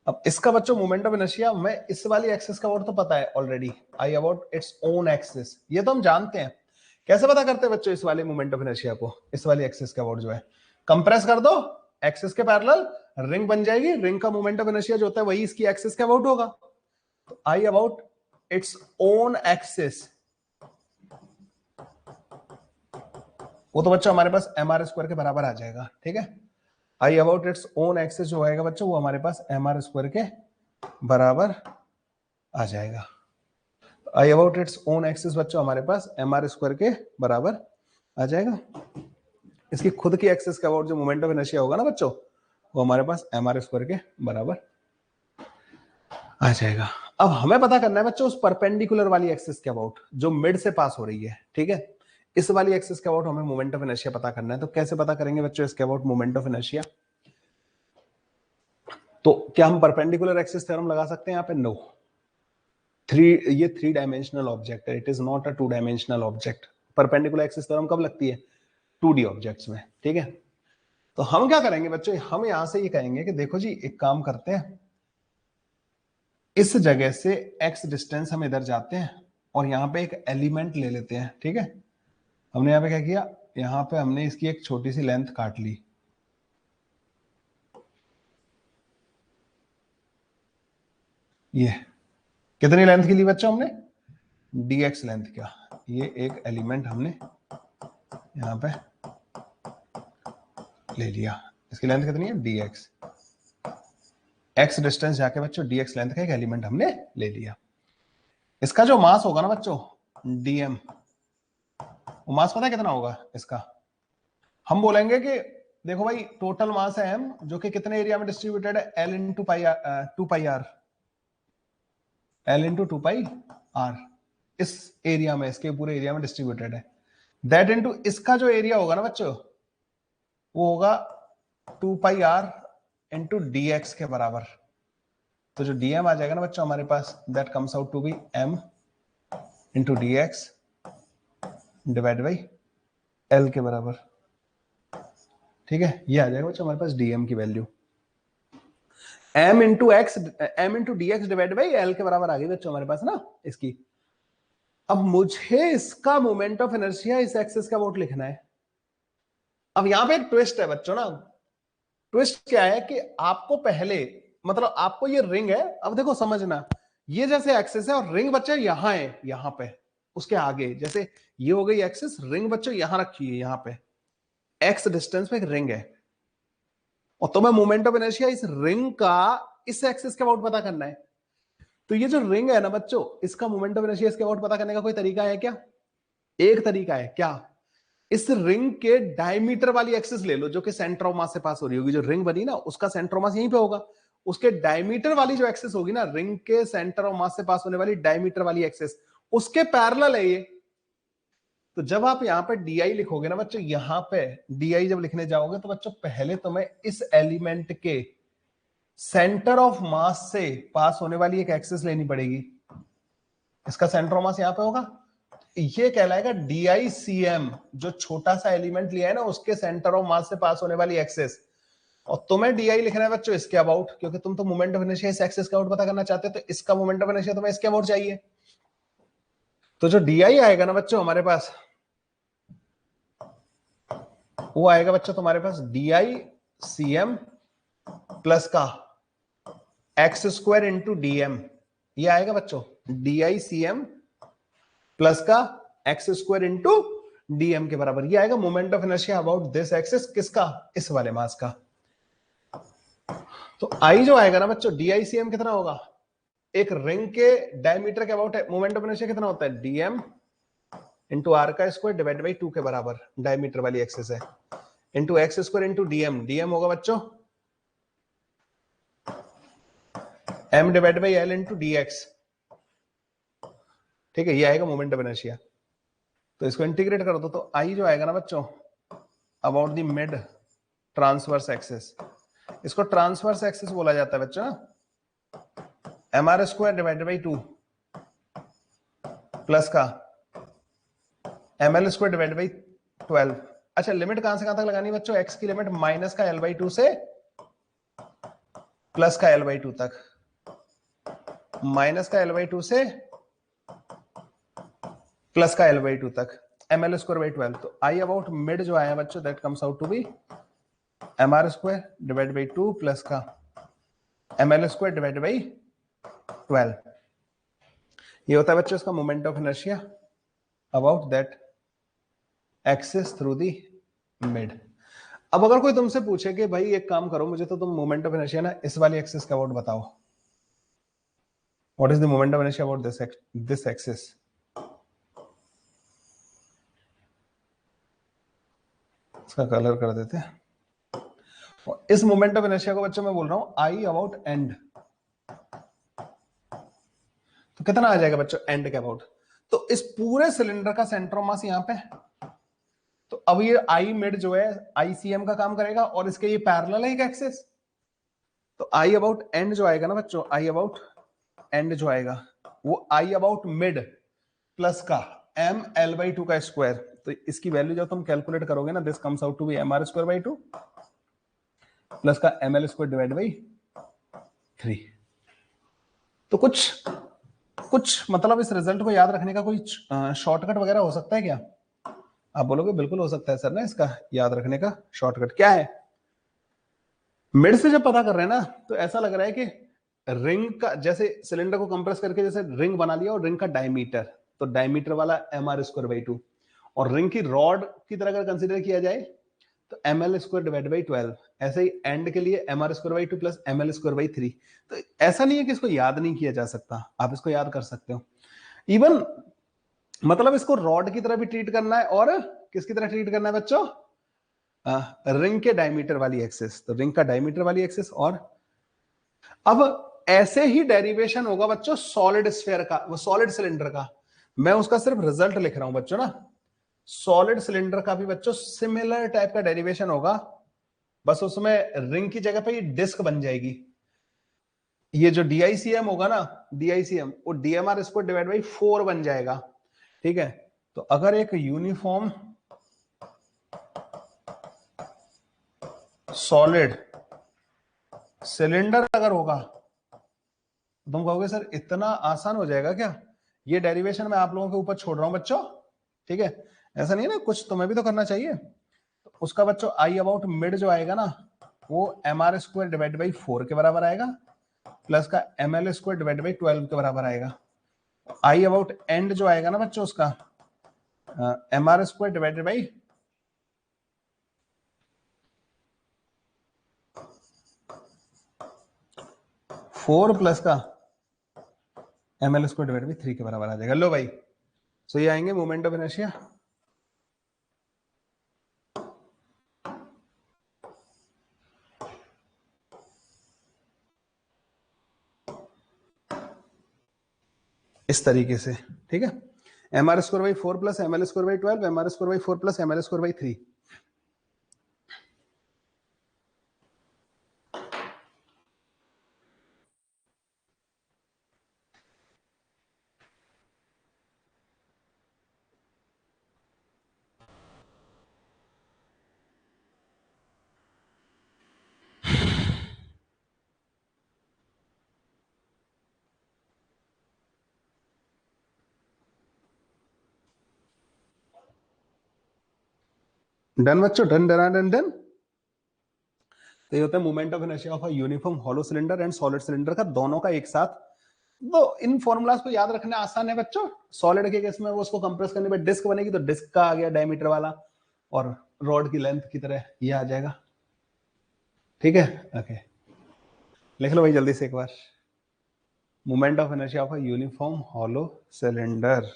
अब इसका बच्चों मोमेंट ऑफ इनर्शिया मैं इस वाली एक्सिस का अबाउट तो पता है already, I about its own axis, ये तो हम जानते हैं। कैसे पता करते हैं बच्चों इस वाले मोमेंट ऑफ इनर्शिया को? इस वाली एक्सिस का अबाउट जो है कंप्रेस कर दो, एक्सिस के पैरेलल रिंग बन जाएगी, रिंग का मोमेंट ऑफ इनर्शिया जो होता है वही इसकी एक्सिस के अबाउट होगा। तो I about its own axis, वो तो बच्चों हमारे पास mr² के बराबर आ जाएगा, ठीक है। आई अबाउट इट्स ओन एक्सिस जो आएगा बच्चों वो हमारे पास mr² के बराबर आ जाएगा। आई अबाउट इट्स ओन एक्सिस बच्चों हमारे पास mr² के बराबर आ जाएगा। इसकी खुद की एक्सिस का अबाउट जो मोमेंट ऑफ इनर्शिया होगा ना बच्चों वो हमारे पास mr² के बराबर आ जाएगा। अब हमें पता करना है बच्चों उस परपेंडिकुलर वाली एक्सिस के अबाउट जो मिड से पास हो रही है, ठीक है। इस वाली एक्सिस के अबाउट हमें मोमेंट ऑफ इनर्शिया पता करना है। तो कैसे पता करेंगे बच्चों इसके अबाउट मोमेंट ऑफ इनर्शिया? तो क्या हम परपेंडिकुलर एक्सिस थ्योरम लगा सकते हैं यहाँ पे? नो। ये 3 डायमेंशनल ऑब्जेक्ट है, it is not a 2 dimensional object. Perpendicular axis theorem कब लगती है? 2D ऑब्जेक्ट्स में, ठीक है। तो हम क्या करेंगे बच्चों, हम यहां से ये कहेंगे कि देखो जी एक काम करते हैं, इस जगह से x डिस्टेंस हम इधर जाते हैं और यहां पे एक एलिमेंट ले लेते हैं। ठीक है, हमने यहां पे क्या किया, यहां पे हमने इसकी एक छोटी सी लेंथ काट ली। ये कितनी लेंथ की ली बच्चों हमने, dx लेंथ का। ये एक एलिमेंट हमने यहां पे ले लिया, इसकी लेंथ कितनी है dx। x डिस्टेंस जाके बच्चों dx लेंथ का एक एलिमेंट हमने ले लिया। इसका जो मास होगा ना बच्चों dm, वो मास पता है कितना होगा इसका, हम बोलेंगे कि देखो भाई टोटल मास है m, जो कि कितने एरिया में डिस्ट्रीब्यूटेड है, l इंटू पाई 2 पाई r, l इंटू 2 पाई r, इस एरिया में, इसके पूरे एरिया में डिस्ट्रीब्यूटेड है। दैट इंटू इसका जो एरिया होगा ना बच्चों, वो होगा 2 पाई r इंटू dx के बराबर। तो जो dm आ जाएगा ना बच्चों हमारे पास, that comes out to be m into dx divide by l के बराबर। ठीक है, ये आ जाएगा बच्चों हमारे पास dm की value, m into x, m into dx divide by l के बराबर आ गई बच्चों हमारे पास ना इसकी। अब मुझे इसका मोमेंट ऑफ इनर्शिया इस एक्सिस का अबाउट लिखना है। अब यहां पे एक ट्विस्ट है बच्चों ना, ट्विस्ट क्या है कि आपको पहले, मतलब आपको ये रिंग है, अब देखो समझना, ये जैसे एक्सिस है और रिंग बच्चे यहां है, यहां पे उसके आगे, जैसे ये हो गई एक्सिस, रिंग बच्चों यहां रखी है, यहां पे एक्स डिस्टेंस पे एक रिंग है, और तुम्हें मोमेंट ऑफ इनर्शिया इस रिंग का इस एक्सिस के अबाउट पता करना है। तो ये जो रिंग है ना बच्चों, इसका मोमेंट ऑफ इनर्शिया इसके अबाउट पता करने का कोई तरीका है क्या? एक तरीका है, क्या? इस रिंग के डायमीटर वाली एक्सिस ले लो, जो कि सेंटर ऑफ मास से पास हो रही होगी, जो रिंग बनी ना उसका सेंटर ऑफ मास यहीं पे होगा, उसके डायमीटर वाली जो एक्सिस होगी ना, रिंग के सेंटर ऑफ मास से पास होने वाली डायमीटर वाली एक्सिस, उसके पैरेलल है ये। तो जब आप यहां पे डी लिखोगे ना बच्चों, यहां पे डी जब लिखने जाओगे तो बच्चों पहले तुम्हें इस एलिमेंट के सेंटर ऑफ मास से पास होने वाली एक एक्सिस लेनी पड़ेगी। इसका सेंटर ऑफ मास यहां पे होगा, ये कहलाएगा DICM, जो छोटा सा एलिमेंट लिया है ना उसके सेंटर ऑफ मास से पास होने वाली एक्सिस। और तुम्हें DI लिखना है बच्चों इसके अबाउट, क्योंकि तुम तो मोमेंट ऑफ इनर्शिया इस एक्सिस का अबाउट पता करना चाहते हो, तो इसका मोमेंट ऑफ इनर्शिया तुम्हें इसके अबाउट चाहिए। तो जो DI आएगा ना बच्चों हमारे पास, वो आएगा बच्चों तुम्हारे पास DICM प्लस का एक्स स्क्वायर इंटू DM, ये आएगा बच्चों DICM प्लस का एक्स स्क्वायर इंटू DM के बराबर, ये आएगा moment of inertia about this axis, किसका? इस वाले मास का। तो I जो आएगा ना बच्चों, DICM कितना होगा, एक रिंग के डायमीटर के अबाउट है, मोमेंट ऑफ इनर्शिया कितना होता है, DM इंटू आर का स्क्वायर डिवाइड बाई 2 के बराबर, डायमीटर वाली एक्सिस है, into x square into DM होगा बच्चों m divide by l into dx। ठीक है, ये आएगा मोमेंट ऑफ इनर्शिया। तो इसको इंटीग्रेट कर दो, तो I जो आएगा ना बच्चों about the mid transverse axis, इसको ट्रांसवर्स एक्सिस बोला जाता है बच्चों, mr square divided by 2 plus का ml स्क्वायर डिवाइडेड बाई 12। अच्छा, लिमिट कहां से कहां तक लगानी है बच्चों, x की लिमिट माइनस का l/2 से प्लस का l/2 तक, माइनस का l/2 से प्लस का l/2 तक, ml स्क्वायर बाई 12। तो I अबाउट मिड जो आया बच्चों, that comes out to be mr square divide by 2 plus का ml स्क्वायर डिवाइड बाई 12। ये होता है बच्चों इसका moment of inertia about that axis through the mid. अब अगर कोई तुमसे पूछे कि भाई एक काम करो, मुझे तो तुम मोमेंट ऑफ इनर्शिया ना इस वाली एक्सिस का अबाउट बताओ, what is the moment of inertia about this axis, इसका कलर कर देते हैं। इस मोमेंट ऑफ इनर्शिया को बच्चों मैं बोल रहा हूं I अबाउट एंड, तो कितना आ जाएगा बच्चों एंड के अबाउट, तो इस पूरे सिलेंडर का सेंटर ऑफ मास यहां पे, तो अब ये I मिड जो है ICM का काम करेगा और इसके ये पैरेलल है एक एक्सिस, तो I अबाउट एंड जो आएगा ना बच्चों, I अबाउट एंड जो आएगा वो I अबाउट मिड प्लस का ml/2 का स्क्वायर। तो इसकी वैल्यू जब तुम कैलकुलेट करोगे ना, this comes out to be mr square by 2 plus का M L square divide by 3। तो कुछ मतलब इस रिजल्ट को याद रखने का कोई शॉर्टकट वगैरह हो सकता है क्या? आप बोलोगे बिल्कुल हो सकता है सर ना, इसका याद रखने का शॉर्टकट क्या है? मिड से जब पता कर रहे हैं ना, तो ऐसा लग रहा है कि रिंग का, जैसे सिलेंडर को कंप्रेस करके जैसे रिंग बना लिया, और रिंग का डायमीटर, तो डायमीटर वाला एम आर स्क्वायर बाई 2, और रिंग की रॉड की तरह अगर कंसिडर किया जाए तो M L square divide by 12। ऐसे ही एंड के लिए M are square by 2 plus M L square by 3। तो ऐसा नहीं है कि इसको याद नहीं किया जा सकता, आप इसको याद कर सकते हो। इवन मतलब इसको रॉड की तरह भी ट्रीट करना है, और किसकी तरह ट्रीट करना है बच्चों? रिंग के डायमीटर वाली एक्सिस, तो रिंग का डायमीटर वाली एक्सिस। और अब ऐसे ही डेरिवेशन होगा बच्चों सॉलिड स्फीयर का, वो सॉलिड सिलेंडर का। मैं उसका सिर्फ रिजल्ट लिख रहा हूं बच्चों ना। सॉलिड सिलेंडर का भी बच्चों सिमिलर टाइप का डेरिवेशन होगा, बस उसमें रिंग की जगह पे ये डिस्क बन जाएगी। ये जो डीआईसीएम होगा ना, डीआईसीएम, वो डीएमआर स्क्वायर डिवाइड बाई 4 बन जाएगा। ठीक है, तो अगर एक यूनिफॉर्म सॉलिड सिलेंडर अगर होगा, तुम कहोगे सर इतना आसान हो जाएगा क्या? ये डेरिवेशन मैं आप लोगों के ऊपर छोड़ रहा हूं बच्चों, ठीक है? ऐसा नहीं है ना, कुछ तुम्हें भी तो करना चाहिए। तो उसका बच्चों आई अबाउट मिड जो आएगा ना, वो M are square divide by 4 के बराबर आएगा, प्लस का M L square divide by 12 के बराबर आएगा। आई अबाउट एंड जो आएगा ना बच्चों, उसका M are square divided by 4 plus का M L square divide by 3 के बराबर आ जाएगा। लो भाई, सो ये आएंगे मोमेंट ऑफ इनर्शिया। इस तरीके से, ठीक है? M are square by 4 plus M L square by 12, M are square by 4 plus M L square by 3। Done बच्चों, डन डन डन डन। तो ये होता है moment of inertia of a uniform hollow cylinder and solid cylinder का, दोनों का एक साथ। तो इन फॉर्मूलाज को याद रखना आसान है बच्चों। सॉलिड के केस में वो उसको कंप्रेस करने पे डिस्क बनेगी, तो डिस्क का आ गया डायमीटर वाला, और रॉड की लेंथ की तरह ये आ जाएगा। ठीक है, ओके, लिख लो भाई जल्दी से एक बार। Moment of inertia of a uniform hollow cylinder.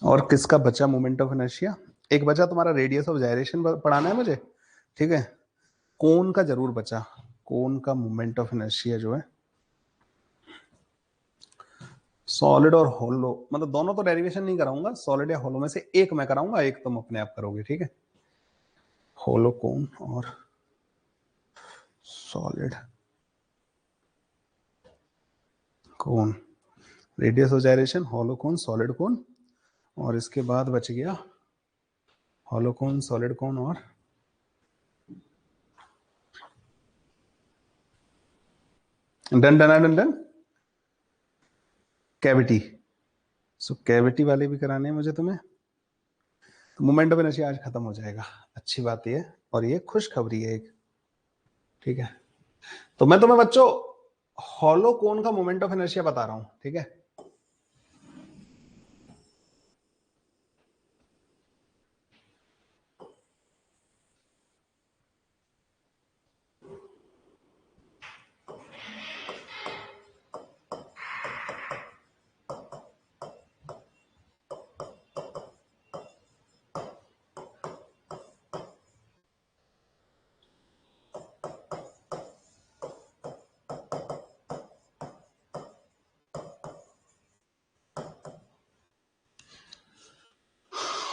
और किसका बचा मोमेंट ऑफ इनर्शिया? एक बचा तुम्हारा रेडियस ऑफ जायरेशन पढ़ाना है मुझे, ठीक है? कोन का जरूर बचा, कोन का मोमेंट ऑफ इनर्शिया जो है, सॉलिड और होलो, मतलब दोनों तो डेरिवेशन नहीं कराऊंगा, सॉलिड या होलो में से एक मैं कराऊंगा, एक तुम अपने आप करोगे, ठीक है? होलो कोन और solid cone, radius of gyration, hollow cone, solid cone, और इसके बाद बच गया होलो कोन, सॉलिड कोन, और done done done done. Cavity, so cavity वाले भी कराने हैं मुझे तुम्हें। तो मोमेंट ऑफ इनर्शिया आज खत्म हो जाएगा, अच्छी बात ये, और ये खुशखबरी है एक, ठीक है? तो मैं तुम्हें बच्चों हॉलो कोन का मोमेंट ऑफ इनर्शिया बता रहा हूं, ठीक है?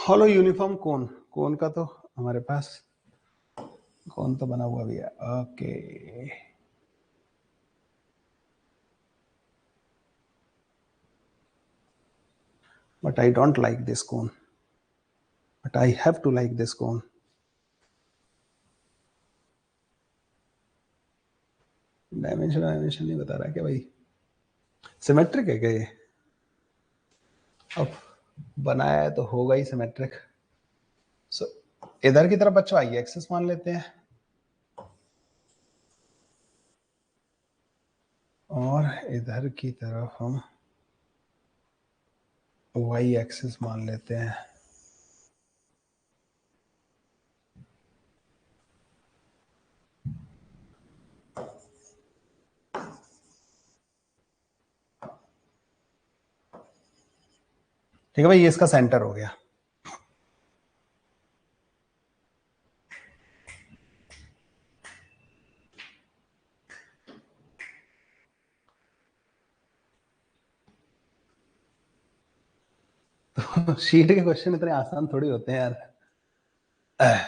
हॉलो यूनिफॉर्म कोन, कोन का तो हमारे पास कौन तो बना हुआ भी है। Okay, but I don't like this cone, but I have to like this cone. Dimension नहीं बता रहा क्या भाई? सिमेट्रिक है क्या ये? अब बनाया है तो होगा ही सिमेट्रिक। सो इधर की तरफ बच्चों आई एक्सिस मान लेते हैं और इधर की तरफ हम वाई एक्सिस मान लेते हैं। ठीक है भाई, ये इसका सेंटर हो गया। तो शीट के क्वेश्चन इतने आसान थोड़ी होते हैं यार।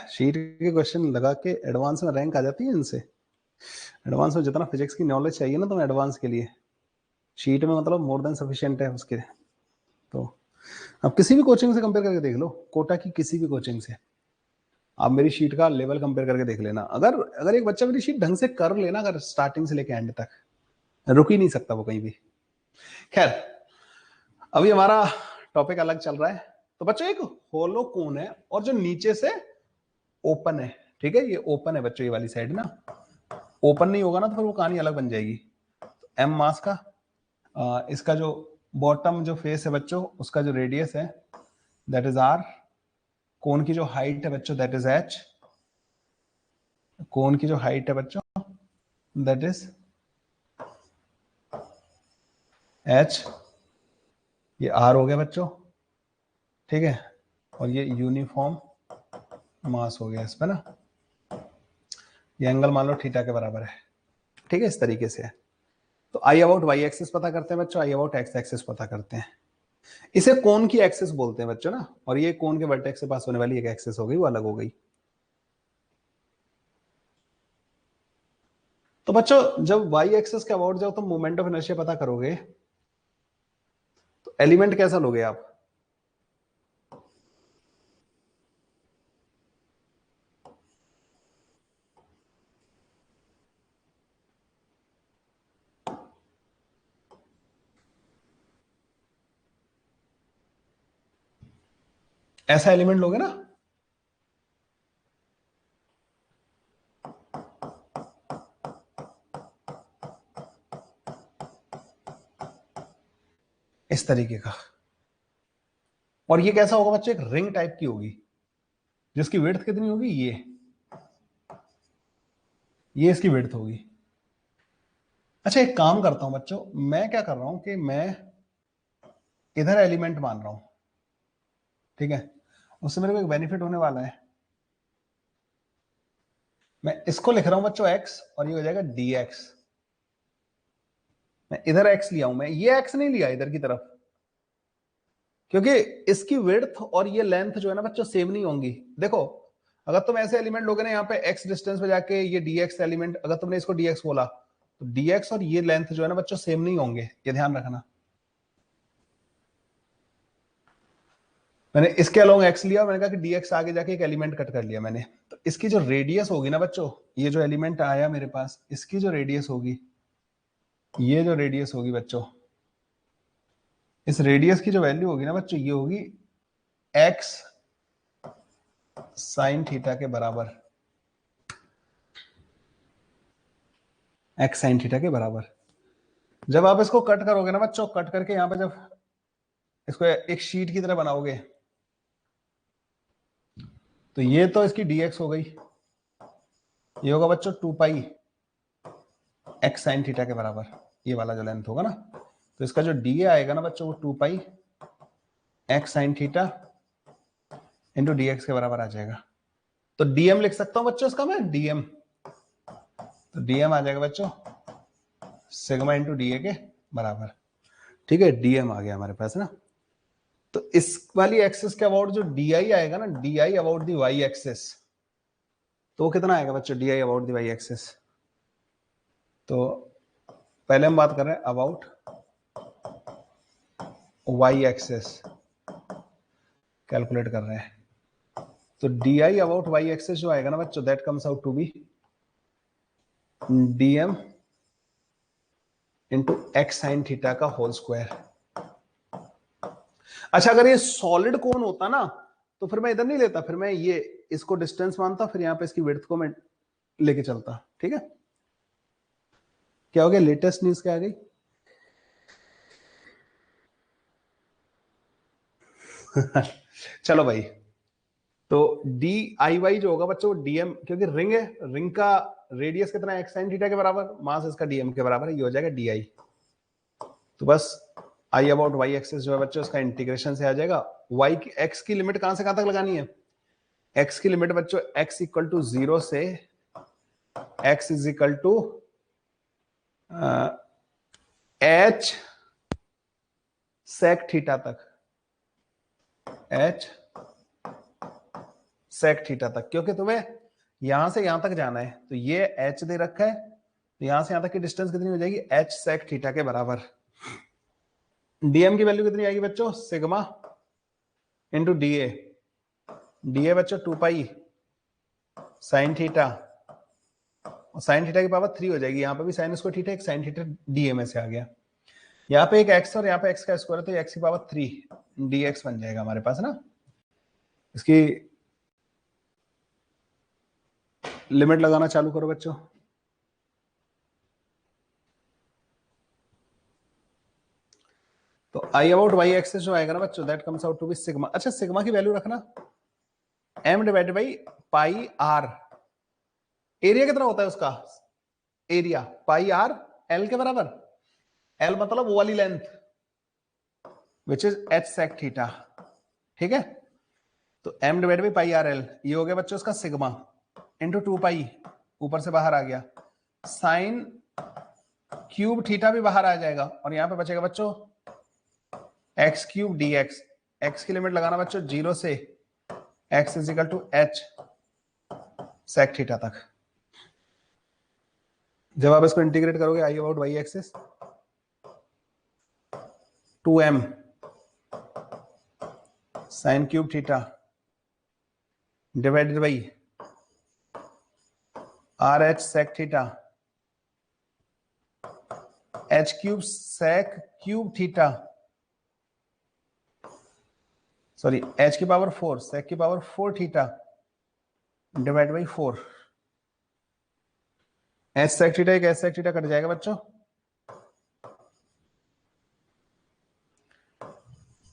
शीट के क्वेश्चन लगा के एडवांस में रैंक आ जाती है इनसे। एडवांस में जितना फिजिक्स की नॉलेज चाहिए ना तुम्हें एडवांस के लिए, शीट में मतलब मोर देन सफिशिएंट है उसके। तो अब किसी भी कोचिंग से कंपेयर करके देख लो, कोटा की किसी भी कोचिंग से आप मेरी शीट का लेवल कंपेयर करके देख लेना। अगर अगर एक बच्चा मेरी शीट ढंग से कर लेना, अगर स्टार्टिंग से लेके एंड तक, रुक ही नहीं सकता वो कहीं भी। खैर, अभी हमारा टॉपिक अलग चल रहा है। तो बच्चों एक होलो कोन है और जो नीचे से ओपन है, ठीक है, ये ओपन है बच्चों, ये वाली साइड ना। ओपन नहीं होगा ना तो फिर वो कहानी अलग बन जाएगी। तो एम मास का इसका जो बॉटम जो फेस है बच्चों, उसका जो रेडियस है दैट इज आर। कोन की जो हाइट है बच्चों दैट इज एच। कोन की जो हाइट है बच्चों दैट इज एच। ये आर हो गया बच्चों, ठीक है, और ये यूनिफॉर्म मास हो गया इस पे ना। ये एंगल मान लो थीटा के बराबर है, ठीक है, इस तरीके से है। तो आई अबाउट वाई एक्सिस पता करते हैं बच्चों, आई अबाउट एक्स एक्सिस पता करते हैं। इसे कोन की एक्सिस बोलते हैं बच्चों ना, और ये कोन के वर्टेक्स से पास होने वाली एक एक्सिस हो गई, वो अलग हो गई। तो बच्चों जब वाई एक्सिस के अबाउट जाओ तो मोमेंट ऑफ इनर्शिया पता करोगे, तो एलिमेंट कैसा लोगे आप? ऐसा एलिमेंट लोगे ना, इस तरीके का। और ये कैसा होगा बच्चों? एक रिंग टाइप की होगी, जिसकी विड्थ कितनी होगी? ये इसकी विड्थ होगी। अच्छा एक काम करता हूं बच्चों, मैं क्या कर रहा हूं कि मैं इधर एलिमेंट मान रहा हूं, ठीक है, उससे मेरे को एक बेनिफिट होने वाला है। मैं इसको लिख रहा हूं बच्चों एक्स, और ये हो जाएगा डी एक्स। मैं इधर एक्स लिया हूं, मैं ये एक्स नहीं लिया इधर की तरफ, क्योंकि इसकी विड्थ और ये लेंथ जो है ना बच्चों सेम नहीं होंगी। देखो, अगर तुम ऐसे एलिमेंट लोगे ना, यहाँ पे एक्स डिस्टेंस पे जाके ये dx एलिमेंट, अगर तुमने इसको dx बोला तो dx और ये लेंथ जो है ना बच्चों सेम नहीं होंगे, ये ध्यान रखना। मैंने इसके अलोंग x लिया, मैंने कहा कि dx आगे जाके एक एलिमेंट कट कर लिया मैंने। तो इसकी जो रेडियस होगी ना बच्चों, ये जो एलिमेंट आया मेरे पास, इसकी जो रेडियस होगी, ये जो रेडियस होगी बच्चों, इस रेडियस की जो वैल्यू होगी ना बच्चों, ये होगी x साइन थीटा के बराबर। x साइन थीटा के बराबर। जब आप इसको कट करोगे ना बच्चों, कट करके यहां पे जब इसको एक शीट की तरह बनाओगे, तो ये तो इसकी dx हो गई, ये होगा बच्चों 2 पाई x साइन थीटा के बराबर, ये वाला जो लेंथ होगा ना। तो इसका जो dA आएगा ना बच्चों, वो 2 पाई x sine theta into dx के बराबर आ जाएगा। तो dm लिख सकता हूं बच्चों इसका मैं, dm। तो dm आ जाएगा बच्चों सिग्मा इंटू डी ए के बराबर, ठीक है, dm आ गया हमारे पास ना। तो इस वाली एक्सिस के अबाउट जो डी आई आएगा ना, D I about the Y axis, तो वो कितना आएगा बच्चों, D I about the Y axis? तो पहले हम बात कर रहे हैं अबाउट वाई एक्सिस, कैलकुलेट कर रहे हैं। तो D I about Y axis जो आएगा ना बच्चों, that comes out to be dm into X sine theta का होल स्क्वायर। अच्छा, अगर ये सॉलिड कोन होता ना तो फिर मैं इधर नहीं लेता, फिर मैं ये इसको डिस्टेंस मानता, फिर यहां पे इसकी विड्थ को मैं लेके चलता। ठीक है, क्या हो गया, लेटेस्ट न्यूज क्या आ गई? चलो भाई, तो डी आई वाई जो होगा बच्चों, डीएम, क्योंकि रिंग है, रिंग का रेडियस कितना है, एक्स साइन थीटा के बराबर, मास इसका डीएम के बराबर है, ये हो जाएगा डी आई। तो बस आई अबाउट वाई एक्सिस जो है बच्चों, इसका इंटीग्रेशन से आ जाएगा। वाई की, एक्स की लिमिट कहां से कहां तक लगानी है? एक्स की लिमिट बच्चों एक्स इक्वल टू 0 से X is equal to H sec theta तक, एच सेक थीटा तक, क्योंकि तुम्हें यहां से यहां तक जाना है। तो ये एच दे रखा है, तो यहां से यहां तक की डिस्टेंस कितनी हो जाएगी, एच सेक थीटा के बराबर। डीएम की वैल्यू कितनी आएगी बच्चों, सिग्मा इंटू डीए, डीए बच्चों 2 pi sine theta, sine theta की पावर 3 हो जाएगी, यहां पे भी साइन स्क्वायर थीटा, एक साइन थीटा डीए में से आ गया, यहाँ पे एक एक्स और यहाँ पे एक्स का स्क्वायर है, तो एक्स की पावर 3 डीएक्स बन जाएगा हमारे पास ना। इसकी लिमिट लगाना चालू करो बच्चों। तो आई अबाउट वाई एक्सिस जो आएगा ना बच्चों, that comes out to be sigma. अच्छा, सिग्मा की वैल्यू रखना m divided by pi R. Area कितना होता है उसका, एरिया पाई आर एल के बराबर, एल मतलब वो वाली length which is H sec theta. ठीक है, तो m divide by pi R L, ये हो गया बच्चों उसका सिग्मा इंटू 2 पाई, ऊपर से बाहर आ गया, साइन क्यूब थीटा भी बाहर आ जाएगा, और यहां पे बचेगा बच्चों X cube D X. X की लिमिट लगाना बच्चों 0 से X is equal to H sec theta तक। जब आप इसको इंटीग्रेट करोगे, I about Y axis 2m sine cube theta divided by R H sec theta, H cube sec cube theta, sorry H की पावर 4 सेक की power 4 theta divide by 4, H sec theta एक H sec theta cut जाएगा बच्चों,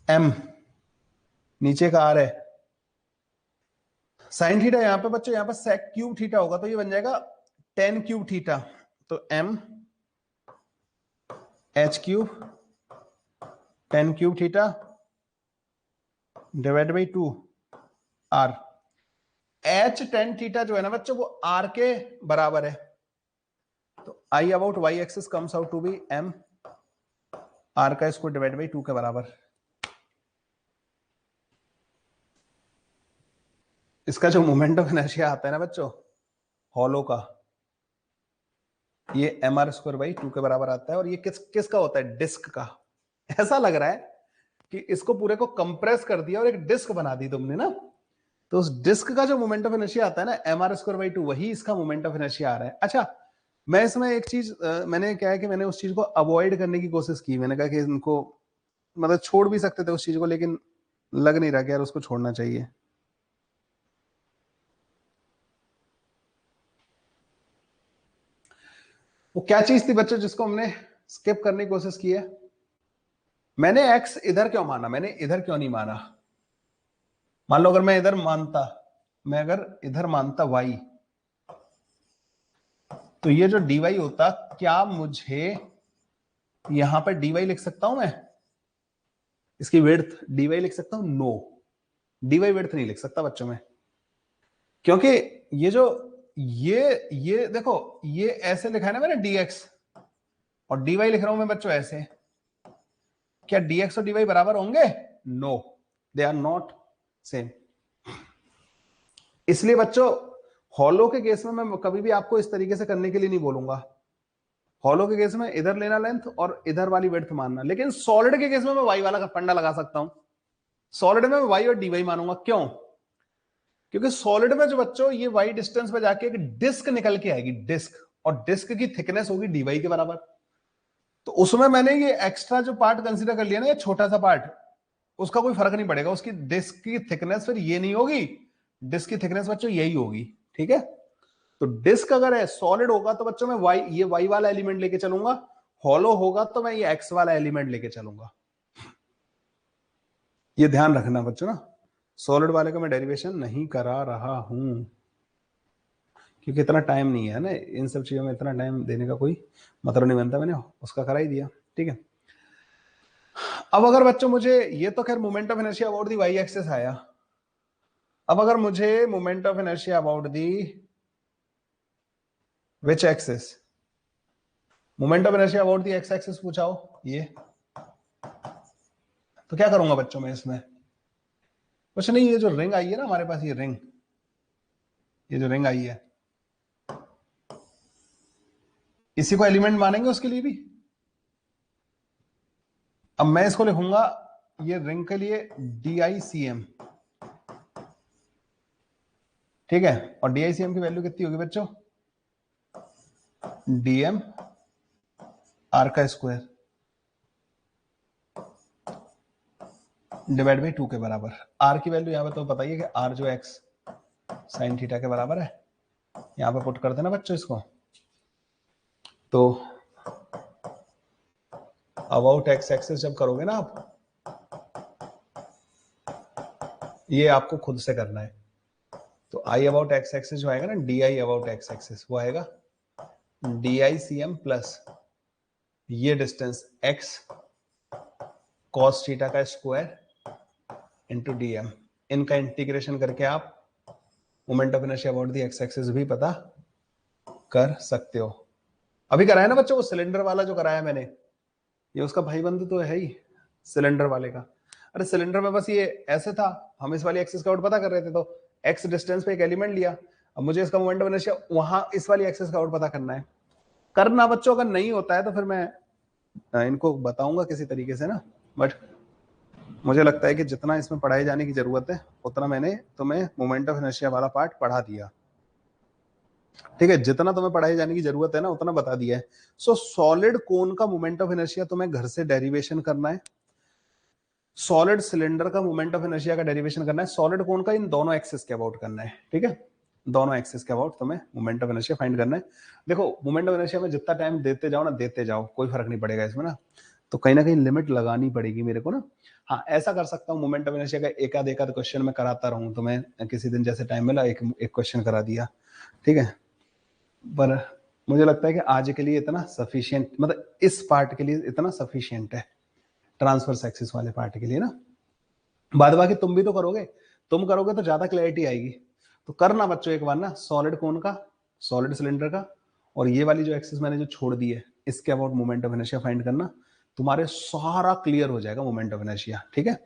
m नीचे का r है, sine theta यहां पे बच्चों, यहां पर सेक क्यूब थीटा होगा, तो ये बन जाएगा टेन क्यूब थीटा, तो m H cube tan cube theta divide by 2 R. H tan theta जो है ना बच्चों, वो आर के बराबर है, तो I about Y axis comes out to be m R का स्क्वायर डिवाइड बाई 2 के बराबर। इसका जो मोमेंट ऑफ इनर्शिया आता है ना बच्चों हॉलो का, ये एम आर स्क्वायर बाई 2 के बराबर आता है, और ये किसका होता है, डिस्क का। ऐसा लग रहा है कि इसको पूरे को कंप्रेस कर दिया और एक डिस्क बना दी तुमने ना, तो उस डिस्क का जो मोमेंट ऑफ इनर्शिया आता है ना एम आर स्क्वायर बाई 2, वही इसका मोमेंट ऑफ इनर्शिया आ रहा है। अच्छा, मैं इसमें एक चीज मैंने क्या है कि मैंने उस चीज को अवॉइड करने की कोशिश की, मैंने कहा कि इनको मतलब छोड़ भी सकते थे उस चीज को, लेकिन लग नहीं रहा कि यार उसको छोड़ना चाहिए। वो क्या चीज थी बच्चों जिसको हमने स्किप करने की कोशिश की है? मैंने x इधर क्यों माना, मैंने इधर क्यों नहीं माना? मान लो अगर मैं इधर मानता, मैं अगर इधर मानता y, तो ये जो dy होता, क्या मुझे यहां पर dy लिख सकता हूं मैं, इसकी विड्थ dy लिख सकता हूं? नो, dy विड्थ नहीं लिख सकता बच्चों में, क्योंकि ये जो ये देखो, ये ऐसे लिखा है ना मैंने dx, और dy लिख रहा हूं मैं बच्चों ऐसे, क्या dx और dy बराबर होंगे? No, they are not same. इसलिए बच्चों हॉलो के केस में मैं कभी भी आपको इस तरीके से करने के लिए नहीं बोलूंगा। हॉलो के केस में इधर लेना लेंथ और इधर वाली विड्थ मानना, लेकिन सॉलिड के केस में मैं वाई वाला का फंडा लगा सकता हूं। सॉलिड में मैं वाई और डी वाई मानूंगा। क्यों? क्योंकि सॉलिड में जो बच्चों ये वाई डिस्टेंस पे जाके एक डिस्क निकल के आएगी, डिस्क, और डिस्क की थिकनेस होगी डी वाई के बराबर। तो उसमें मैंने ये एक्स्ट्रा जो पार्ट कंसीडर कर लिया ना, ये छोटा सा पार्ट, उसका कोई फर्क नहीं पड़ेगा। उसकी डिस्क की थिकनेस फिर ये नहीं होगी, डिस्क की थिकनेस बच्चों यही होगी। ठीक है, तो डिस्क अगर है सॉलिड होगा तो बच्चों मैं वाई, ये वाई वाला एलिमेंट लेके चलूंगा। हॉलो होगा तो मैं ये एक्स वाला एलिमेंट लेके चलूंगा। ये ध्यान रखना बच्चों ना, सॉलिड वाले का मैं डेरिवेशन नहीं करा रहा हूं, क्योंकि इतना टाइम नहीं है ना इन सब चीजों में, इतना टाइम देने का कोई मतलब नहीं बनता। मैंने उसका करा ही दिया। ठीक है, अब अगर बच्चों मुझे, ये तो खैर moment of inertia about the Y axis आया। अब अगर मुझे moment of inertia about the which axis, moment of inertia about the X axis पूछाओ ये, तो क्या करूंगा बच्चों में इसमें? कुछ नहीं, ये जो रिंग आई है ना हमारे पास, ये रिंग, ये जो रिंग आई है, इसी को एलिमेंट मानेंगे उसके लिए भी। अब मैं इसको लिखूंगा ये रिंग के लिए DICM। ठीक है, और DICM की वैल्यू कितनी होगी बच्चों? DM R का स्क्वायर डिवाइड बाई 2 के बराबर। R की वैल्यू यहां पे तो बताइए कि R जो x साइन थीटा के बराबर है, यहां पे पुट कर देना बच्चों इसको। तो अबाउट एक्स एक्सिस जब करोगे ना आप, ये आपको खुद से करना है। तो आई अबाउट एक्स एक्सिस जो आएगा ना, DI अबाउट एक्स एक्सिस, वो आएगा DICM प्लस ये डिस्टेंस x कॉस थीटा का स्क्वायर इंटू DM। इनका इंटीग्रेशन करके आप moment of inertia about the X axis भी पता कर सकते हो। अभी कराया ना बच्चों वो सिलेंडर वाला जो कराया मैंने, ये उसका भाई बंधु तो है ही सिलेंडर वाले का। अरे सिलेंडर में बस ये ऐसे था, हम इस वाली एक्सिस का आउट पता कर रहे थे, तो x डिस्टेंस पे एक एलिमेंट लिया, अब मुझे इसका मोमेंट ऑफ इनर्शिया वहां इस वाली एक्सिस का आउट पता करना है। करना बच्चों अगर नहीं होता है तो फिर मैं इनको बताऊंगा किसी तरीके से ना, बट मुझे लगता है कि जितना इसमें पढ़ाई जाने की जरूरत है उतना मैंने तुम्हें मोमेंट ऑफ इनर्शिया वाला पार्ट पढ़ा दिया। ठीक है, जितना तुम्हें पढ़ाई जाने की जरूरत है ना उतना बता दिया है। सो सॉलिड कोन का मोमेंट ऑफ इनर्शिया तुम्हें घर से डेरिवेशन करना है, सॉलिड सिलेंडर का मोमेंट ऑफ इनर्शिया का डेरिवेशन करना है, सॉलिड कोन का इन दोनों एक्सिस के अबाउट करना है। ठीक है, दोनों एक्सिस के अबाउट तुम्हें मोमेंट ऑफ इनर्शिया फाइंड करना है। देखो मोमेंट ऑफ इनर्शिया में जितना टाइम देते जाओ ना, देते जाओ, कोई फर्क नहीं पड़ेगा इसमें ना, तो कहीं ना कहीं लिमिट लगानी पड़ेगी मेरे को ना। हाँ, ऐसा कर सकता हूँ मोमेंट ऑफ इनर्शिया का एक आध क्वेश्चन मैं कराता रहूं, तो मैं किसी दिन जैसे टाइम मिला एक क्वेश्चन करा दिया। ठीक है, पर मुझे लगता है कि आज के लिए इतना सफिशियंट, मतलब इस पार्ट के लिए इतना सफिशियंट है, ट्रांसफर एक्सिस वाले पार्ट के लिए ना। बाद बाकी तुम भी तो करोगे, तुम करोगे तो ज्यादा क्लैरिटी आएगी। तो करना बच्चों एक बार ना सॉलिड कोन का, सॉलिड सिलेंडर का, और ये वाली जो एक्सिस मैंने जो छोड़ दी है इसके about moment of inertia find करना, तुम्हारे सारा क्लियर हो जाएगा मोमेंट ऑफ इनर्शिया। ठीक है,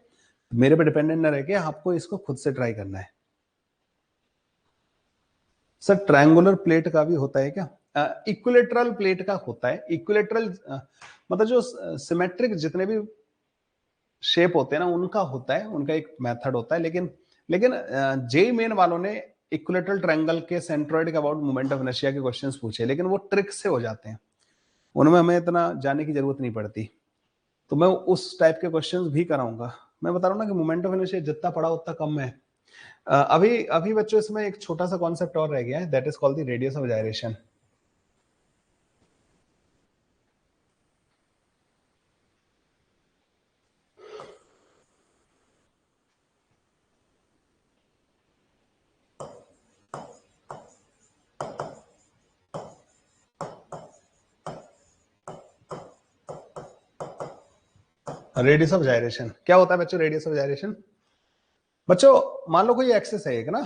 मेरे पे डिपेंडेंट न रह के आपको इसको खुद से ट्राई करना है। सर ट्रायंगुलर प्लेट का भी होता है क्या? इक्विलेटरल प्लेट का होता है। इक्विलेटरल मतलब जो सिमेट्रिक जितने भी शेप होते हैं ना उनका होता है, उनका एक मेथड होता है। लेकिन जेई मेन वालों ने इक्विलेटरल ट्रायंगल के सेंट्रोइड के अबाउट मोमेंट ऑफ इनर्शिया के क्वेश्चंस पूछे, लेकिन वो ट्रिक से हो जाते हैं, उनमें हमें इतना जाने की जरूरत नहीं पड़ती। तो मैं उस टाइप के क्वेश्चंस भी कराऊंगा। मैं बता रहा हूँ ना कि मोमेंट ऑफ इनर्शिया जितना पढ़ा उतना कम है। अभी अभी बच्चों इसमें एक छोटा सा कॉन्सेप्ट और रह गया है, that is called the radius of gyration. Radius of gyration क्या होता है बच्चों? रेडियस ऑफ जायरेशन बच्चों, मान लो कोई एक्सिस है एक ना,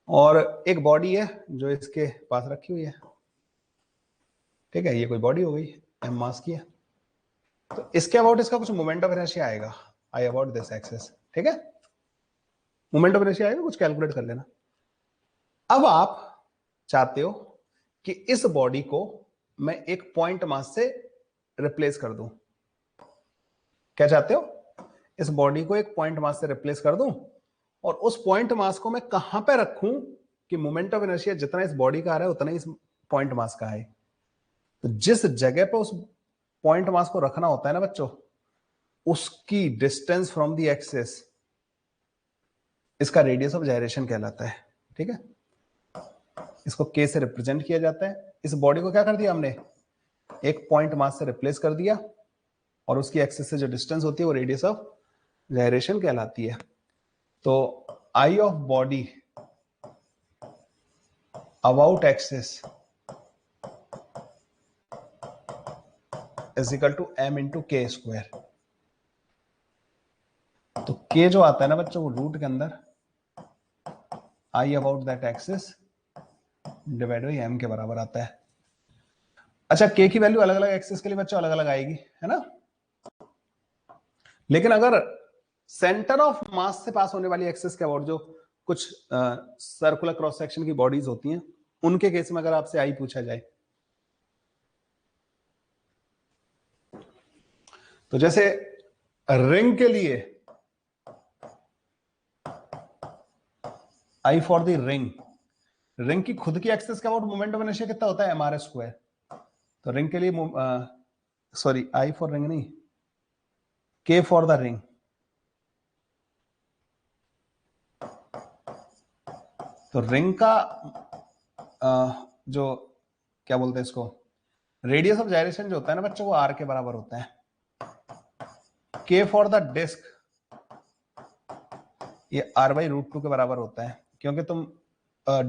और एक बॉडी है जो इसके पास रखी हुई है। ठीक है, ये कोई बॉडी हो गई, एम मास की है, तो इसके अबाउट इसका कुछ मोमेंट ऑफ इनर्शिया आएगा। I about this axis. ठीक है, मोमेंट ऑफ इनर्शिया आएगा, कुछ कैलकुलेट कर लेना। अब आप चाहते हो कि इस बॉडी को मैं एक पॉइंट मास से रिप्लेस कर दूं। क्या चाहते हो? इस बॉडी को एक पॉइंट मास से रिप्लेस कर दूं, और उस पॉइंट मास को मैं कहां पे रखूं कि मोमेंट ऑफ इनर्शिया जितना इस बॉडी का आ रहा है उतना ही इस पॉइंट मास का है। तो जिस जगह पे उस पॉइंट मास को रखना होता है ना बच्चों, उसकी डिस्टेंस फ्रॉम द एक्सिस, इसका रेडियस ऑफ जायरेशन कहलाता है। ठीक है, इसको के से रिप्रेजेंट किया जाता है। इस बॉडी को क्या कर दिया हमने, एक पॉइंट मास से रिप्लेस कर दिया, और उसकी एक्सिस से जो डिस्टेंस होती है वो रेडियस ऑफ जायरेशन कहलाती है। तो I of body about axis is equal to m into k square. तो k जो आता है ना बच्चों, वो रूट के अंदर आई about that axis divide by m के बराबर आता है। अच्छा, k की वैल्यू अलग अलग एक्सिस के लिए बच्चों अलग अलग आएगी, है ना। लेकिन अगर सेंटर ऑफ मास से पास होने वाली एक्सिस के अबाउट जो कुछ सर्कुलर क्रॉस सेक्शन की बॉडीज होती हैं, उनके केस में अगर आपसे आई पूछा जाए, तो जैसे रिंग के लिए I for the ring, ring की खुद की एक्सिस के अबाउट मोमेंट ऑफ इनर्शिया कितना होता है, mr स्क्वायर। तो रिंग के लिए सॉरी, आई फॉर रिंग नहीं, के फॉर द रिंग, तो रिंग का जो क्या बोलते हैं इसको, रेडियस ऑफ जायरेशन जो होता है ना बच्चों, वो आर के बराबर होता है। के फॉर द डिस्क, ये आर बाई रूट 2 के बराबर होता है, क्योंकि तुम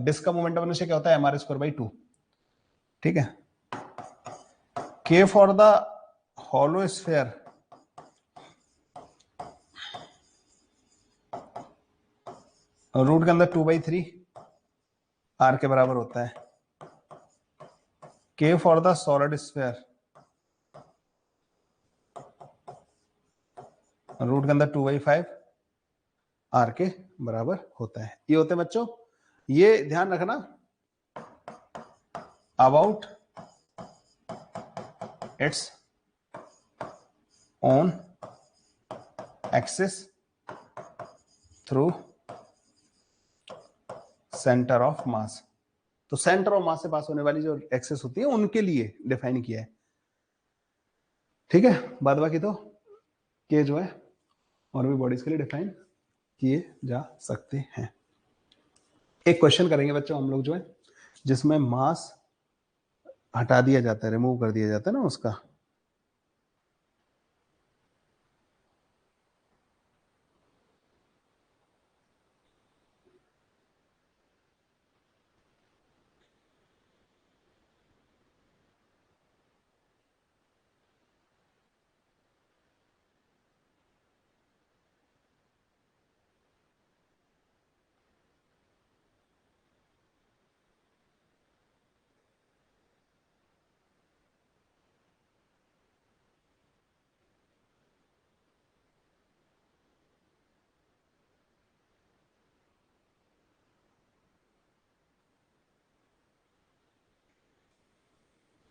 डिस्क का मोमेंट ऑफ इनर्शिया क्या होता है, mr स्क्वायर बाई 2। ठीक है, K for the hollow sphere, root के अंदर 2/3 आर के बराबर होता है। K for the solid sphere, root के अंदर 2/5 आर के बराबर होता है। ये होते हैं बच्चों, ये ध्यान रखना, about its own axis through centre of mass. तो सेंटर ऑफ मास से पास होने वाली जो एक्सिस होती है उनके लिए डिफाइन किया है। ठीक है, बाद बाकी तो के जो है और भी बॉडीज के लिए डिफाइन किए जा सकते हैं। एक क्वेश्चन करेंगे बच्चों हम लोग जो है, जिसमें मास हटा दिया जाता है, रिमूव कर दिया जाता है ना उसका।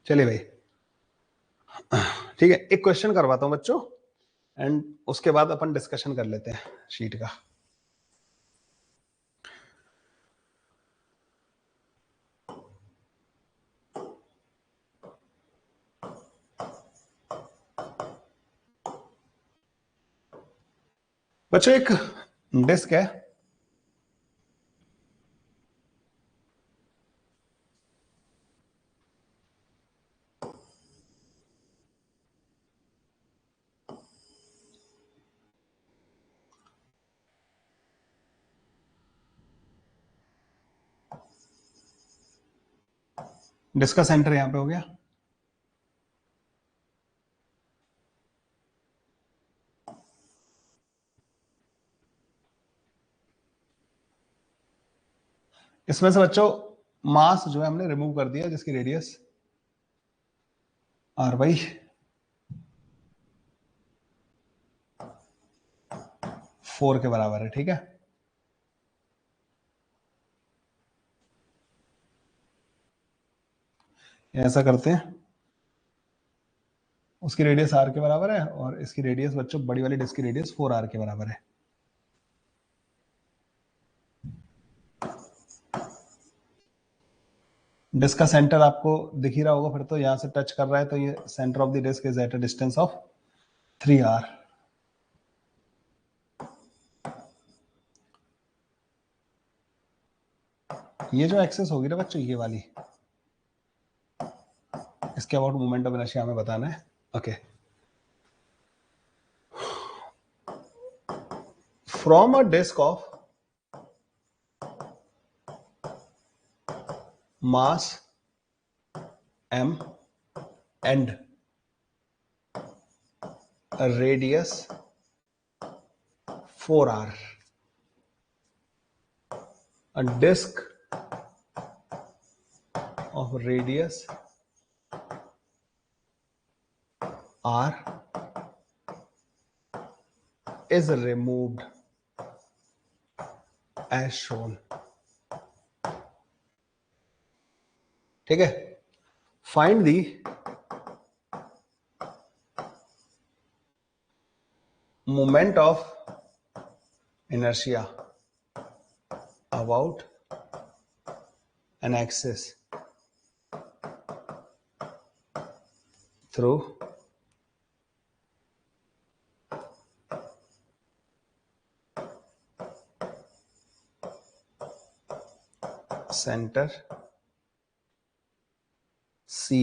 चलिए भाई, ठीक है, एक क्वेश्चन करवाता हूं बच्चों, एंड उसके बाद अपन डिस्कशन कर लेते हैं शीट का। बच्चों एक डिस्क है, डिस्क का सेंटर यहां पे हो गया, इसमें से बच्चों मास जो है हमने रिमूव कर दिया, जिसकी रेडियस आर बाई 4 के बराबर है, ठीक है। ऐसा करते हैं, उसकी रेडियस r के बराबर है और इसकी रेडियस बच्चों बड़ी वाली डिस्क की रेडियस 4r के बराबर है। डिस्क का सेंटर आपको दिख ही रहा होगा, फिर तो यहां से टच कर रहा है, तो ये centre of the disc is at a distance of 3r। ये जो एक्सेस होगी ना बच्चों, ये वाली, इसके अबाउट मोमेंट ऑफ इनर्शिया हमें बताना है। Okay, from a disc of mass m and a radius 4r, a disk of radius r is removed as shown। ठीक है, find the moment of inertia about an axis through center C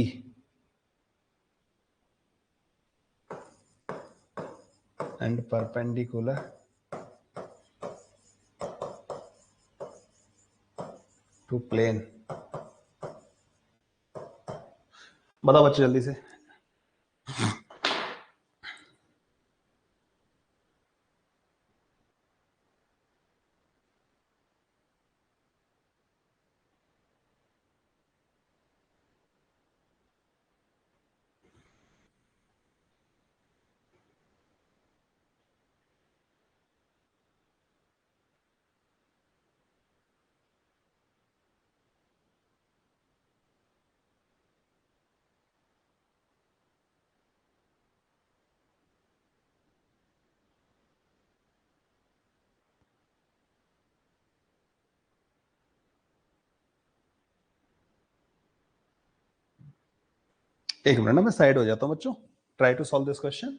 and perpendicular to plane। बताओ बच्चे जल्दी से। एक minute ना, मैं side हो जाता हूं बच्चों। Try to solve this question.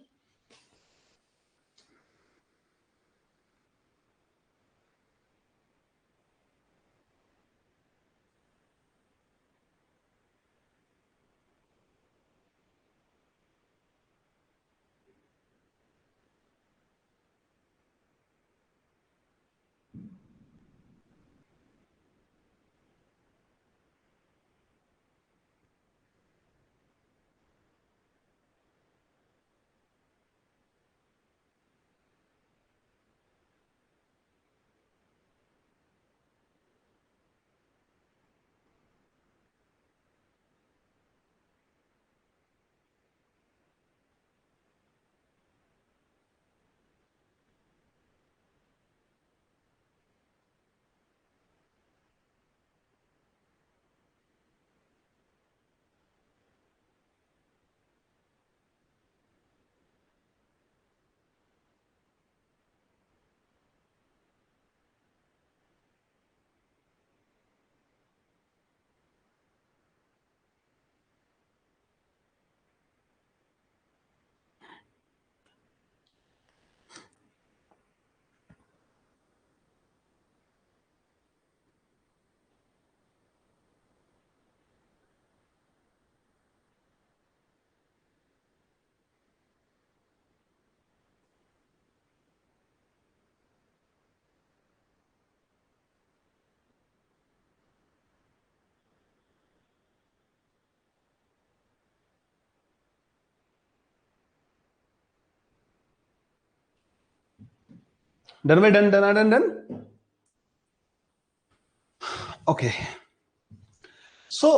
Done भाई, done done done done. Okay, so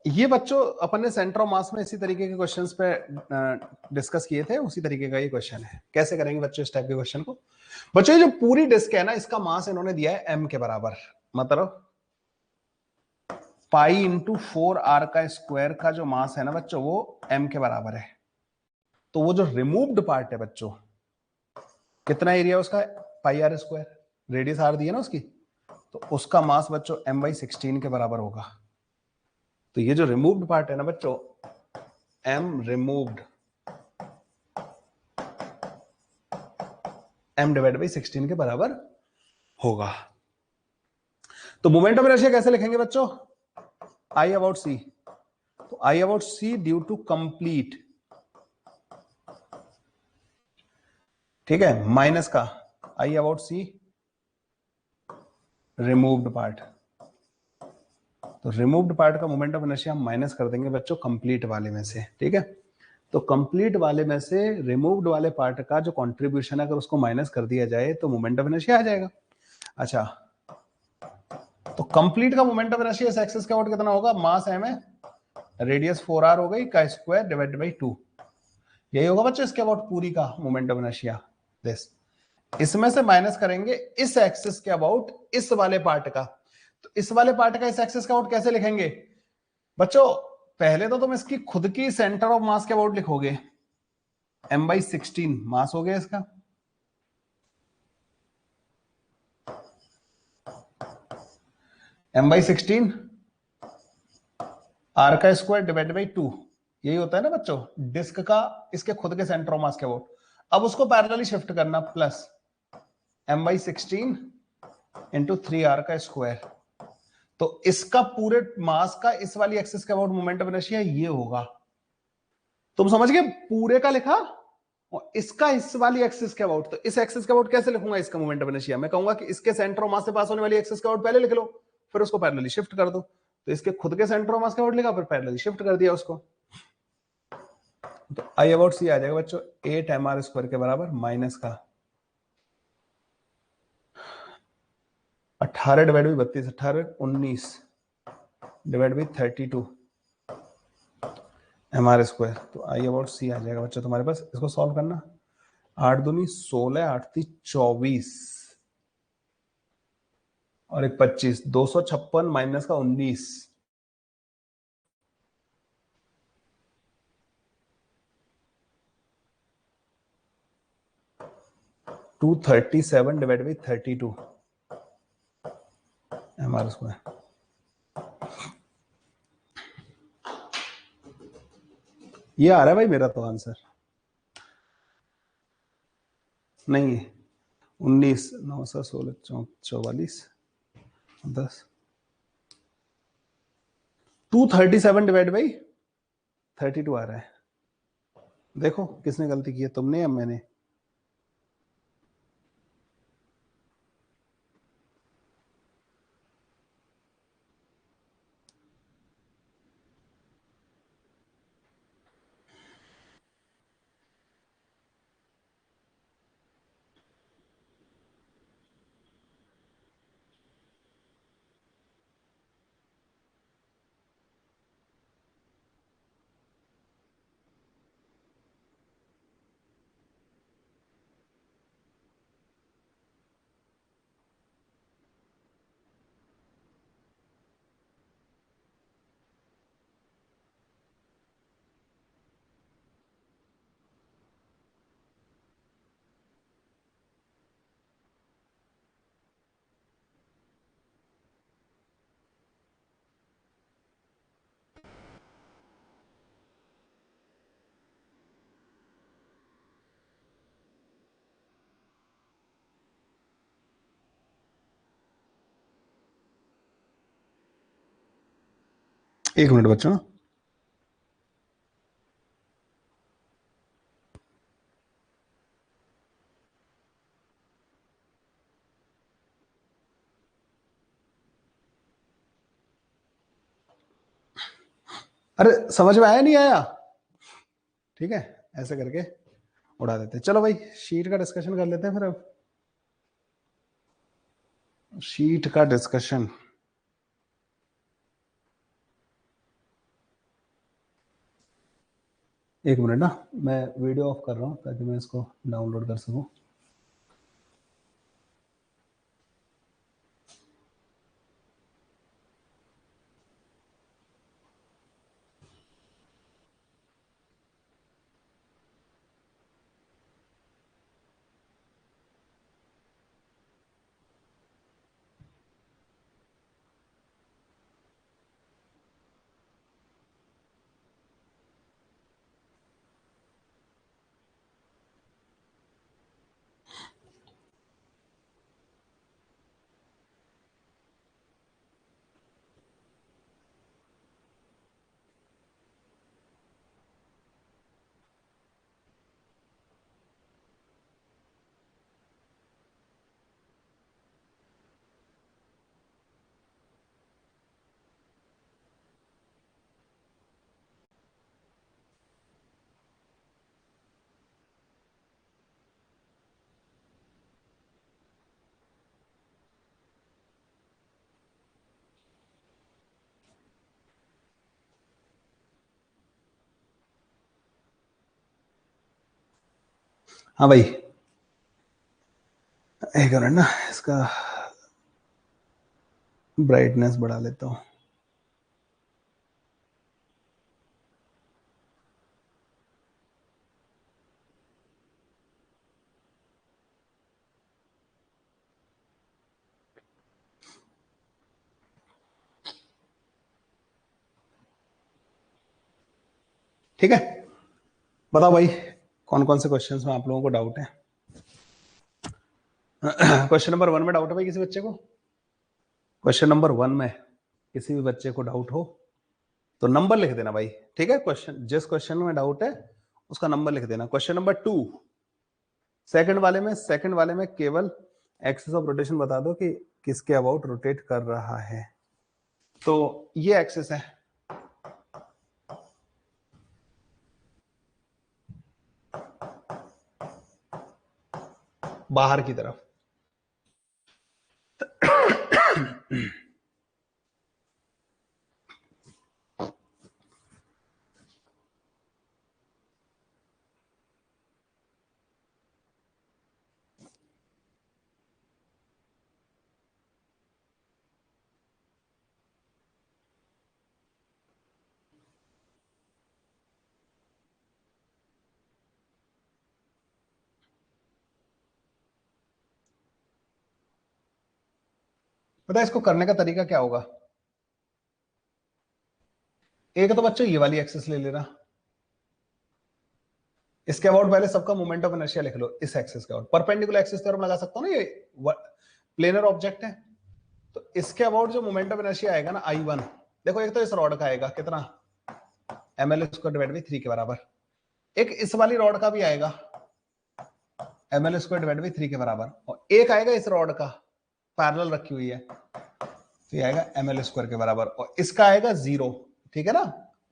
ये बच्चों अपन ने सेंटर ऑफ मास में इसी तरीके के क्वेश्चंस पे डिस्कस किए थे, उसी तरीके का ये क्वेश्चन है। कैसे करेंगे बच्चों इस टाइप के क्वेश्चन को? बच्चों ये जो पूरी डिस्क है ना, इसका मास इन्होंने दिया है m के बराबर, मतलब पाई इंटू 4r का स्क्वायर का जो मास है ना बच्चों, वो m के बराबर है। तो वो जो रिमूव्ड पार्ट है बच्चों, कितना एरिया उसका? पाई आर स्क्वायर, रेडियस r दी है ना उसकी, तो उसका मास बच्चों m/16 के बराबर होगा। तो ये जो रिमूव्ड पार्ट है ना बच्चों, m रिमूव्ड m/16 के बराबर होगा। तो मोमेंट ऑफ इनर्शिया कैसे लिखेंगे बच्चों? I about c, तो I about c due to complete, ठीक है, माइनस का I about c removed part. तो रिमूव्ड पार्ट का मोमेंट ऑफ इनर्शिया हम माइनस कर देंगे बच्चों कंप्लीट वाले में से, ठीक है। तो कंप्लीट वाले में से रिमूव्ड वाले पार्ट का जो कंट्रीब्यूशन है, अगर उसको माइनस कर दिया जाए तो मोमेंट ऑफ इनर्शिया आ जाएगा। अच्छा, तो कंप्लीट का मोमेंट ऑफ इनर्शिया इस एक्सिस का वोट कितना होगा? मास m है, रेडियस 4r हो गई का स्क्वायर डिवाइडेड बाई 2, यही होगा बच्चों इसके अबाउट पूरी का मोमेंट ऑफ इनर्शिया। दिस, इसमें से माइनस करेंगे इस एक्सिस के अबाउट इस वाले पार्ट का। तो इस वाले पार्ट का इस एक्सिस का अबाउट कैसे लिखेंगे बच्चों? पहले तो तुम इसकी खुद की सेंटर ऑफ मास के अबाउट लिखोगे, m/16 मास हो गया इसका, m/16 r का स्क्वायर डिवाइड बाई 2, यही होता है ना बच्चों डिस्क का इसके खुद के सेंटर ऑफ मास के अबाउट। अब उसको पैरेलली शिफ्ट करना, प्लस m/16 इंटू 3r का स्क्वायर। तो इसका पूरे मास का इस वाली एक्सिस के अबाउट मोमेंट ऑफ इनर्शिया ये होगा। तुम समझ गए? पूरे का लिखा और इसका इस वाली एक्सिस के अबाउट। तो इस एक्सिस के अबाउट कैसे लिखूंगा इसका मोमेंट ऑफ इनर्शिया? मैं कहूंगा कि इसके सेंटर ऑफ मास से पास होने वाली एक्सिस के अबाउट पहले लिख लो, फिर उसको पैरेलली शिफ्ट कर दो। तो इसके खुद के सेंटर ऑफ मास के अबाउट लिखा, फिर पैरेलली शिफ्ट कर दिया उसको। तो आई अबाउट सी आ जाएगा बच्चों 8 mr स्क्वायर के बराबर, माइनस का 18 divide by 32, 18 19 divide by 32 mr square. तो आई अबाउट सी आ जाएगा बच्चों तुम्हारे पास। इसको सॉल्व करना, 8 दूनी 16, 8 ती 24 और एक 25, 256 माइनस का 19, 237 डिवाइड बाई 32 mr स्क्वायर। ये आ रहा है भाई मेरा तो आंसर, नहीं 19 9 16 44 10, 237 डिवाइड बाई 32 आ रहा है। देखो किसने गलती की है, तुमने या मैंने? एक मिनट बच्चों, अरे समझ में आया नहीं आया? ठीक है, ऐसे करके उड़ा देते हैं। चलो भाई शीट का डिस्कशन कर लेते हैं फिर। अब शीट का डिस्कशन, एक मिनट ना, मैं वीडियो ऑफ कर रहा हूँ ताकि मैं इसको डाउनलोड कर सकूँ। हाँ भाई, एक मिनट ना, इसका ब्राइटनेस बढ़ा लेता हूँ। ठीक है, बताओ भाई कौन कौन से क्वेश्चंस में आप लोगों को डाउट है। क्वेश्चन नंबर 1 में डाउट है भाई किसी बच्चे को? क्वेश्चन नंबर 1 में किसी भी बच्चे को डाउट हो तो नंबर लिख देना भाई, ठीक है? क्वेश्चन, जिस क्वेश्चन में डाउट है उसका नंबर लिख देना। क्वेश्चन नंबर 2 सेकंड वाले में केवल एक्सिस ऑफ रोटेशन बता दो कि किसके अबाउट रोटेट कर रहा है। तो ये एक्सिस है, बाहर की तरफ। पता है इसको करने का तरीका क्या होगा? एक तो बच्चों ये वाली एक्सिस ले लेना, इसके अबाउट पहले सबका मोमेंट ऑफ इनर्शिया लिख लो। इस एक्सिस के अबाउट परपेंडिकुलर एक्सिस थ्योरम लगा सकता हूं ना, ये प्लेनर ऑब्जेक्ट है तो इसके अबाउट जो मोमेंट ऑफ इनर्शिया आएगा ना I1, देखो एक तो इस रॉड का आएगा कितना, ml² / 3 के बराबर। एक इस वाली रॉड का भी आएगा ml² / 3 के बराबर, और एक आएगा इस रॉड का, पैरेलल रखी हुई है तो ये आएगा ml² के बराबर, और इसका आएगा 0। ठीक है ना,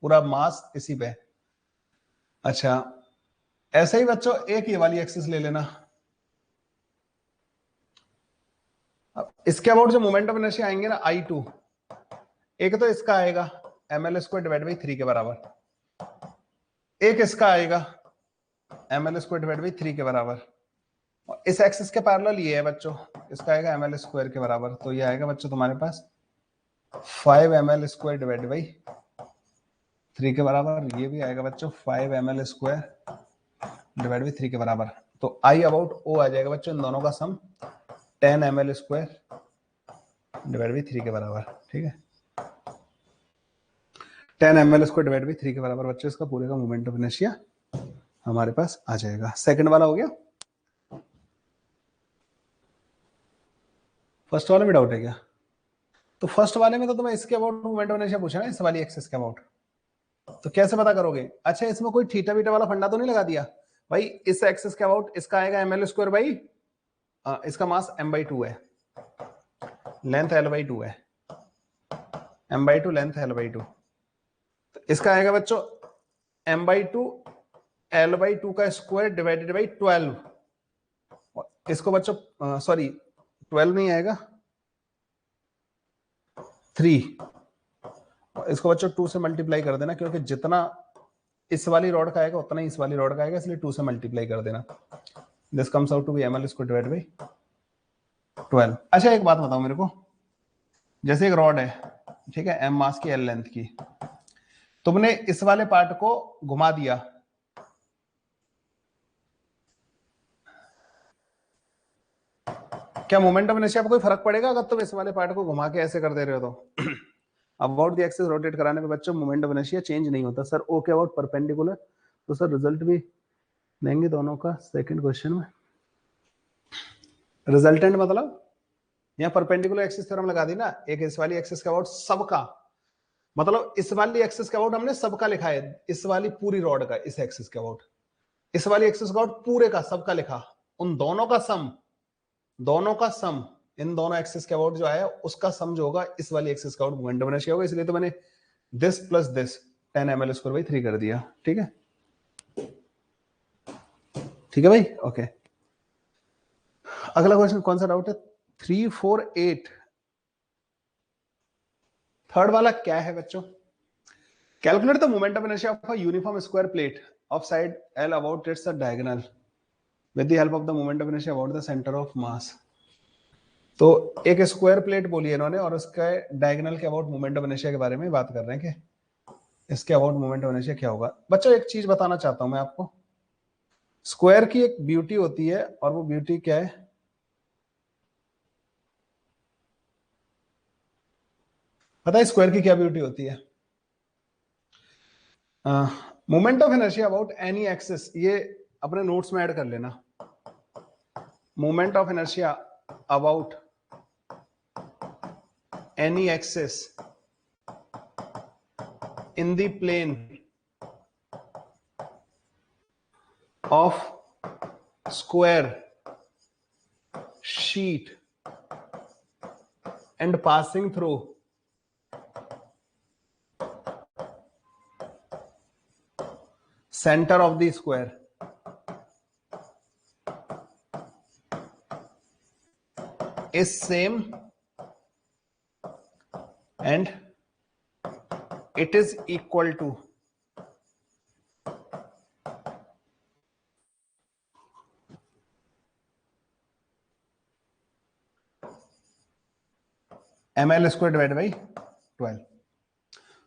पूरा मास इसी पे। अच्छा, ऐसे ही बच्चों एक ये वाली एक्सिस ले लेना। अब इसके अबाउट जो मोमेंट ऑफ इनर्शिया आएंगे ना I2, एक तो इसका आएगा ml² / 3 के बराबर, एक इसका आएगा ml² / 3 के बराबर, और इस एक्सिस के पैरेलल ये है बच्चों, इसका आएगा ml² के बराबर। तो ये आएगा बच्चों तुम्हारे पास 5 ml² / 3 के बराबर। ये भी आएगा बच्चों 5 ml² / 3 के बराबर। तो I अबाउट O आ जाएगा बच्चों इन दोनों का सम 10 ml² / 3 के बराबर। ठीक है, 10 ml² / 3 के बराबर बच्चों इसका पूरे का मोमेंट ऑफ इनर्शिया हमारे पास आ जाएगा। सेकंड वाला हो गया। फर्स्ट वाले में डाउट है क्या? तो फर्स्ट वाले में तो तुम्हें इसके अबाउट मोमेंट ऑफ इनर्शिया पूछा ना, इस वाली एक्सिस के अबाउट, तो कैसे पता करोगे? अच्छा, इसमें कोई थीटा बीटा वाला फंडा तो नहीं लगा दिया भाई? इस एक्सिस के अबाउट इसका आएगा ml² भाई, इसका मास m/2 है, लेंथ l/2 है, m/2 लेंथ l/2, तो इसका आएगा बच्चों m/2 l/2 का स्क्वायर डिवाइडेड बाई 12। इसको बच्चों सॉरी 12 नहीं आएगा, 3, इसको बच्चों 2 से मल्टीप्लाई कर देना, क्योंकि जितना इस वाली रॉड का आएगा उतना ही इस वाली रॉड का आएगा, इसलिए 2 से मल्टीप्लाई कर देना। This comes out to be ml square divide by 12। अच्छा एक बात बताओ मेरे को, जैसे एक रॉड है, ठीक है, m मास की l लेंथ की, तुमने इस वाले पार्ट को घुमा दिया, क्या मोमेंट ऑफ इनर्शिया पे कोई फर्क पड़ेगा अगर तुम इस वाले पार्ट को घुमा के ऐसे कर दे रहे हो तो? अबाउट द एक्सिस रोटेट कराने पे बच्चों मोमेंट ऑफ इनर्शिया चेंज नहीं होता सर। ओके अबाउट परपेंडिकुलर, तो सर रिजल्ट भी देंगे दोनों का सेकंड क्वेश्चन में। रिजल्टेंट मतलब यहाँ परपेंडिकुलर एक्सिस थ्योरम लगा दी ना, एक इस वाली एक्सिस का अबाउट सबका, मतलब इस वाली एक्सिस का अबाउट हमने सबका लिखा है, इस वाली पूरी रॉड का इस एक्सिस का अबाउट, इस वाली एक्सिस का अबाउट पूरे का सबका लिखा, उन दोनों का सम, दोनों का सम, इन दोनों एक्सिस के अबाउट जो है उसका सम जो होगा इस वाली एक्सिस का अबाउट मोमेंट ऑफ इनर्शिया होगा, इसलिए तो मैंने this plus this 10 ml square by 3 कर दिया। ठीक है, ठीक है भाई, ओके। अगला क्वेश्चन कौन सा डाउट है? 3, 4, 8 थर्ड वाला क्या है बच्चों? Calculate the moment of inertia of a uniform square plate of side L about its diagonal with the help of the moment of inertia about the centre of mass. तो एक square plate बोली है इन्होंने और उसके diagonal के about moment of inertia के बारे में बात कर रहे हैं कि इसके अबाउट मोमेंट ऑफ इनर्शिया क्या होगा। बच्चों एक चीज बताना चाहता हूं मैं आपको, स्क्वायर की एक ब्यूटी होती है और वो ब्यूटी क्या है? पता है स्क्वायर की क्या ब्यूटी होती है? Moment of inertia about any axis, ये अपने नोट्स में ऐड कर लेना। Moment of inertia about any axis in the plane of square sheet and passing through center of the square is same and it is equal to ml square divide by 12।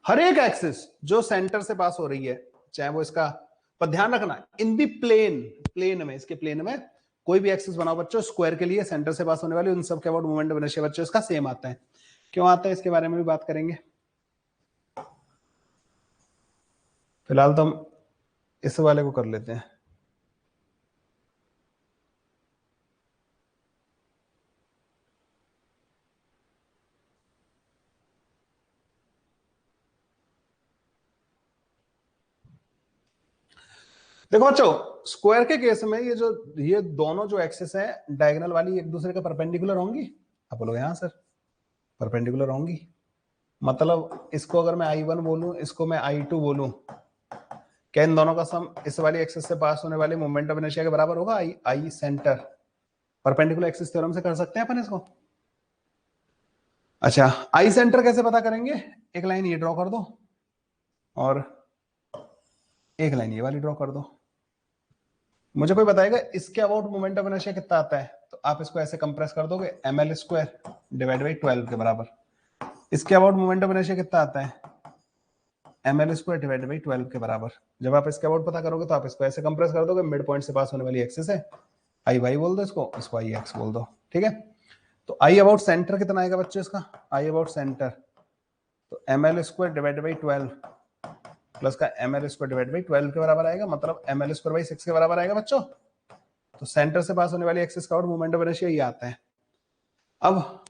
हर एक axis जो centre से पास हो रही है, चाहे वो इसका, पर ध्यान रखना इन दी प्लेन, प्लेन में, इसके प्लेन में कोई भी एक्सिस बनाओ बच्चों स्क्वायर के लिए सेंटर से पास होने वाले, उन सब के अबाउट मोमेंट ऑफ इनर्शिया बच्चों इसका सेम आता है। क्यों आता है इसके बारे में भी बात करेंगे। फिलहाल तो हम इस वाले को कर लेते हैं। देखो बच्चों स्क्वायर के केस में ये दोनों जो एक्सिस है डायगोनल वाली एक दूसरे के परपेंडिकुलर होंगी। आप बोलोगे हाँ सर परपेंडिकुलर होंगी, मतलब इसको अगर मैं I1 बोलूं, इसको मैं I2 बोलूं, क्या इन दोनों का सम इस वाली एक्सिस से पास होने वाले मोमेंट ऑफ इनर्शिया के बराबर होगा? आई सेंटर परपेंडिकुलर एक्सिस थ्योरम से कर सकते हैं अपन इसको। अच्छा आई सेंटर कैसे पता करेंगे? एक लाइन ये ड्रॉ कर दो और एक लाइन ये वाली ड्रॉ कर दो। मुझे कोई बताएगा इसके अबाउट मोमेंट ऑफ इनर्शिया कितना आता है? तो आप इसको ऐसे कंप्रेस कर दोगे ml स्क्वायर डिवाइड बाई 12 के बराबर। इसके अबाउट मोमेंट ऑफ इनर्शिया कितना आता है? ml स्क्वायर डिवाइड बाई 12 के बराबर। जब आप इसके अबाउट पता करोगे तो आप इसको ऐसे कंप्रेस कर दोगे, मिड पॉइंट से पास होने वाली एक्सिस है, आई वाई बोल दो इसको आई एक्स बोल दो। ठीक है, तो आई अबाउट सेंटर कितना आएगा बच्चों इसका? आई अबाउट सेंटर तो ml square divide by 12 plus का ml स्क्वायर डिवाइड बाई 12 के बराबर आएगा, मतलब ml स्क्वायर बाई 6 के बराबर आएगा बच्चों। तो सेंटर से पास होने वाली एक्सिस का मोमेंट ऑफ इनर्शिया ये आता है। अब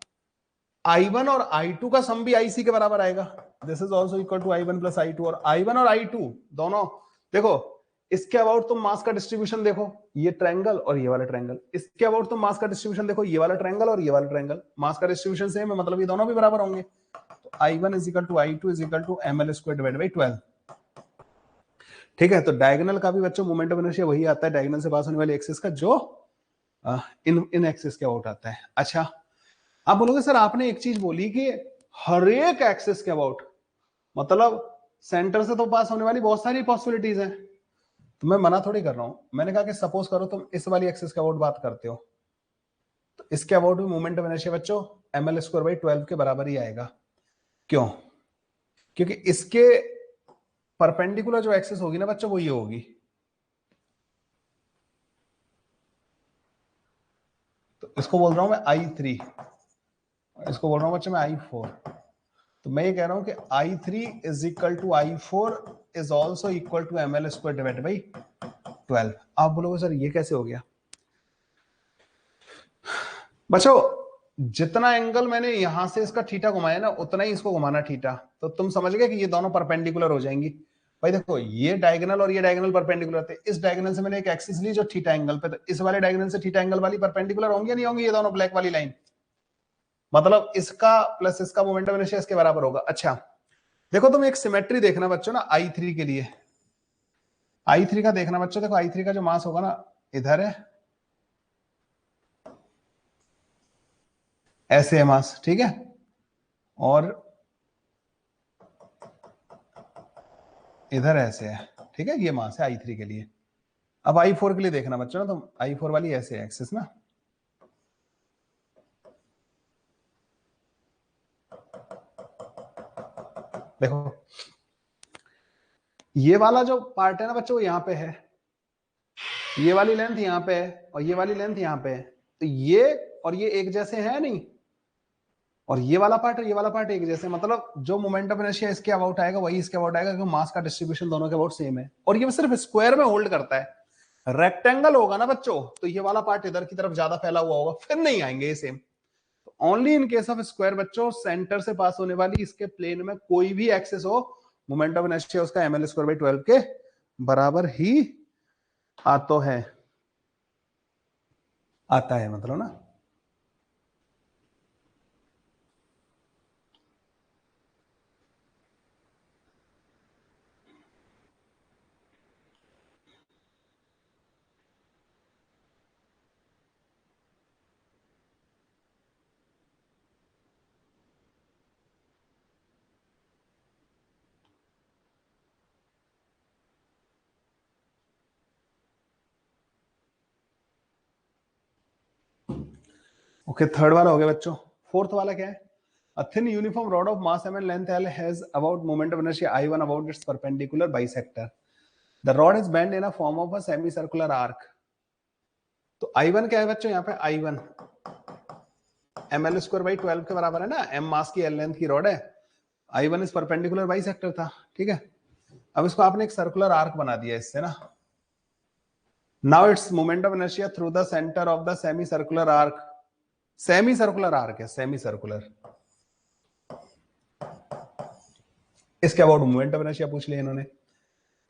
I1 और I2 का सम भी IC के बराबर आएगा, this is also equal to I1 plus I2। और I1 और I2 दोनों देखो, इसके अबाउट तुम मास का डिस्ट्रीब्यूशन देखो, ये ट्रायंगल और ये वाला ट्रायंगल, इसके अबाउट तुम मास का डिस्ट्रीब्यूशन देखो, ये वाला ट्रायंगल और ये वाला ट्रायंगल, मास का डिस्ट्रीब्यूशन सेम है, मतलब ये दोनों भी बराबर होंगे। तो I1 is equal to I2 is equal to ml square divide by 12। ठीक है, तो डायगोनल का भी बच्चों मोमेंट ऑफ इनर्शिया वही आता है डायगोनल से पास होने वाली एक्सिस का, जो इन एक्सिस के अबाउट आता है। अच्छा आप बोलोगे सर आपने एक चीज बोली कि हर एक एक्सिस के अबाउट, मतलब सेंटर से तो पास होने वाली बहुत सारी पॉसिबिलिटीज हैं, तो मैं मना थोड़ी कर रहा हूं। मैंने कहा कि सपोज करो तुम इस वाली एक्सिस के अबाउट बात करते हो, तो इसके अबाउट भी मोमेंट ऑफ इनर्शिया बच्चों ml²/12 के बराबर ही आएगा। क्यों? क्योंकि इसके परपेंडिकुलर जो एक्सिस होगी ना बच्चों, वो ये होगी। तो इसको बोल रहा हूं मैं I3, इसको बोल रहा हूं बच्चों मैं I4। तो मैं ये कह रहा हूं कि I3 is equal to I4 is also equal to ml²/12। आप बोलोगे सर ये कैसे हो गया? बच्चों जितना एंगल मैंने यहां से इसका थीटा घुमाया ना, उतना ही इसको घुमाना थीटा। तो तुम समझ गए कि ये दोनों परपेंडिकुलर हो जाएंगी। भाई देखो, ये डायगोनल और ये डायगोनल परपेंडिकुलर थे। इस डायगोनल से मैंने एक एक्सिस ली जो थीटा एंगल पे, तो इस वाले डायगोनल से थीटा एंगल वाली परपेंडिकुलर होंगी या नहीं होंगी? ये दोनों ब्लैक वाली लाइन, मतलब इसका प्लस इसका मोमेंट ऑफ इनर्शिया इसके बराबर होगा। अच्छा देखो, तुम एक सिमेट्री देखना बच्चों ना I3 के लिए। I3 का देखना बच्चों, देखो I3 का जो मास होगा ना, इधर है, ऐसे है मास, ठीक है, और इधर ऐसे है, ठीक है, ये मास है I3 के लिए। अब I4 के लिए देखना बच्चों ना, तो I4 वाली ऐसे है एक्सिस ना, देखो ये वाला जो पार्ट है ना बच्चों, वो यहाँ पे है, ये वाली लेंथ यहाँ पे है, और ये वाली लेंथ यहाँ पे है। तो ये और ये एक जैसे है नहीं, और ये वाला पार्ट और ये वाला पार्ट एक जैसे, मतलब जो मोमेंट ऑफ इनर्शिया इसके अबाउट आएगा वही इसके अबाउट आएगा, क्योंकि मास का डिस्ट्रीब्यूशन दोनों के अबाउट सेम है। और ये सिर्फ स्क्वायर में होल्ड करता है। रेक्टेंगल होगा ना बच्चों, तो ये वाला पार्ट इधर की तरफ ज्यादा फैला हुआ होगा, फिर नहीं आएंगे ये same. Only in case of square बच्चों, सेंटर से पास होने वाली इसके प्लेन में कोई भी एक्सेस हो, मोमेंट ऑफ इनर्शिया उसका ml²/12 के बराबर ही आता है, आता है मतलब ना। ओके, थर्ड वाला हो गया बच्चों। फोर्थ वाला क्या है? A thin uniform rod of mass m and length L has about moment of inertia I1 about its perpendicular bisector. The rod is bent in a form of a semicircular arc. तो I1 क्या है बच्चों? यहाँ पे I1 ml²/12 के बराबर है ना, m मास की L लेंथ की रॉड है, I1 इस परपेंडिकुलर बाइसेक्टर था, ठीक है। अब इसको आपने एक सर्कुलर आर्क बना दिया इससे ना। Now its moment of inertia through the centre of the semi circular arc, semi circular arc है, सेमी सर्कुलर, इसके अबाउट मोमेंट ऑफ इनर्शिया पूछ लिया इन्होंने।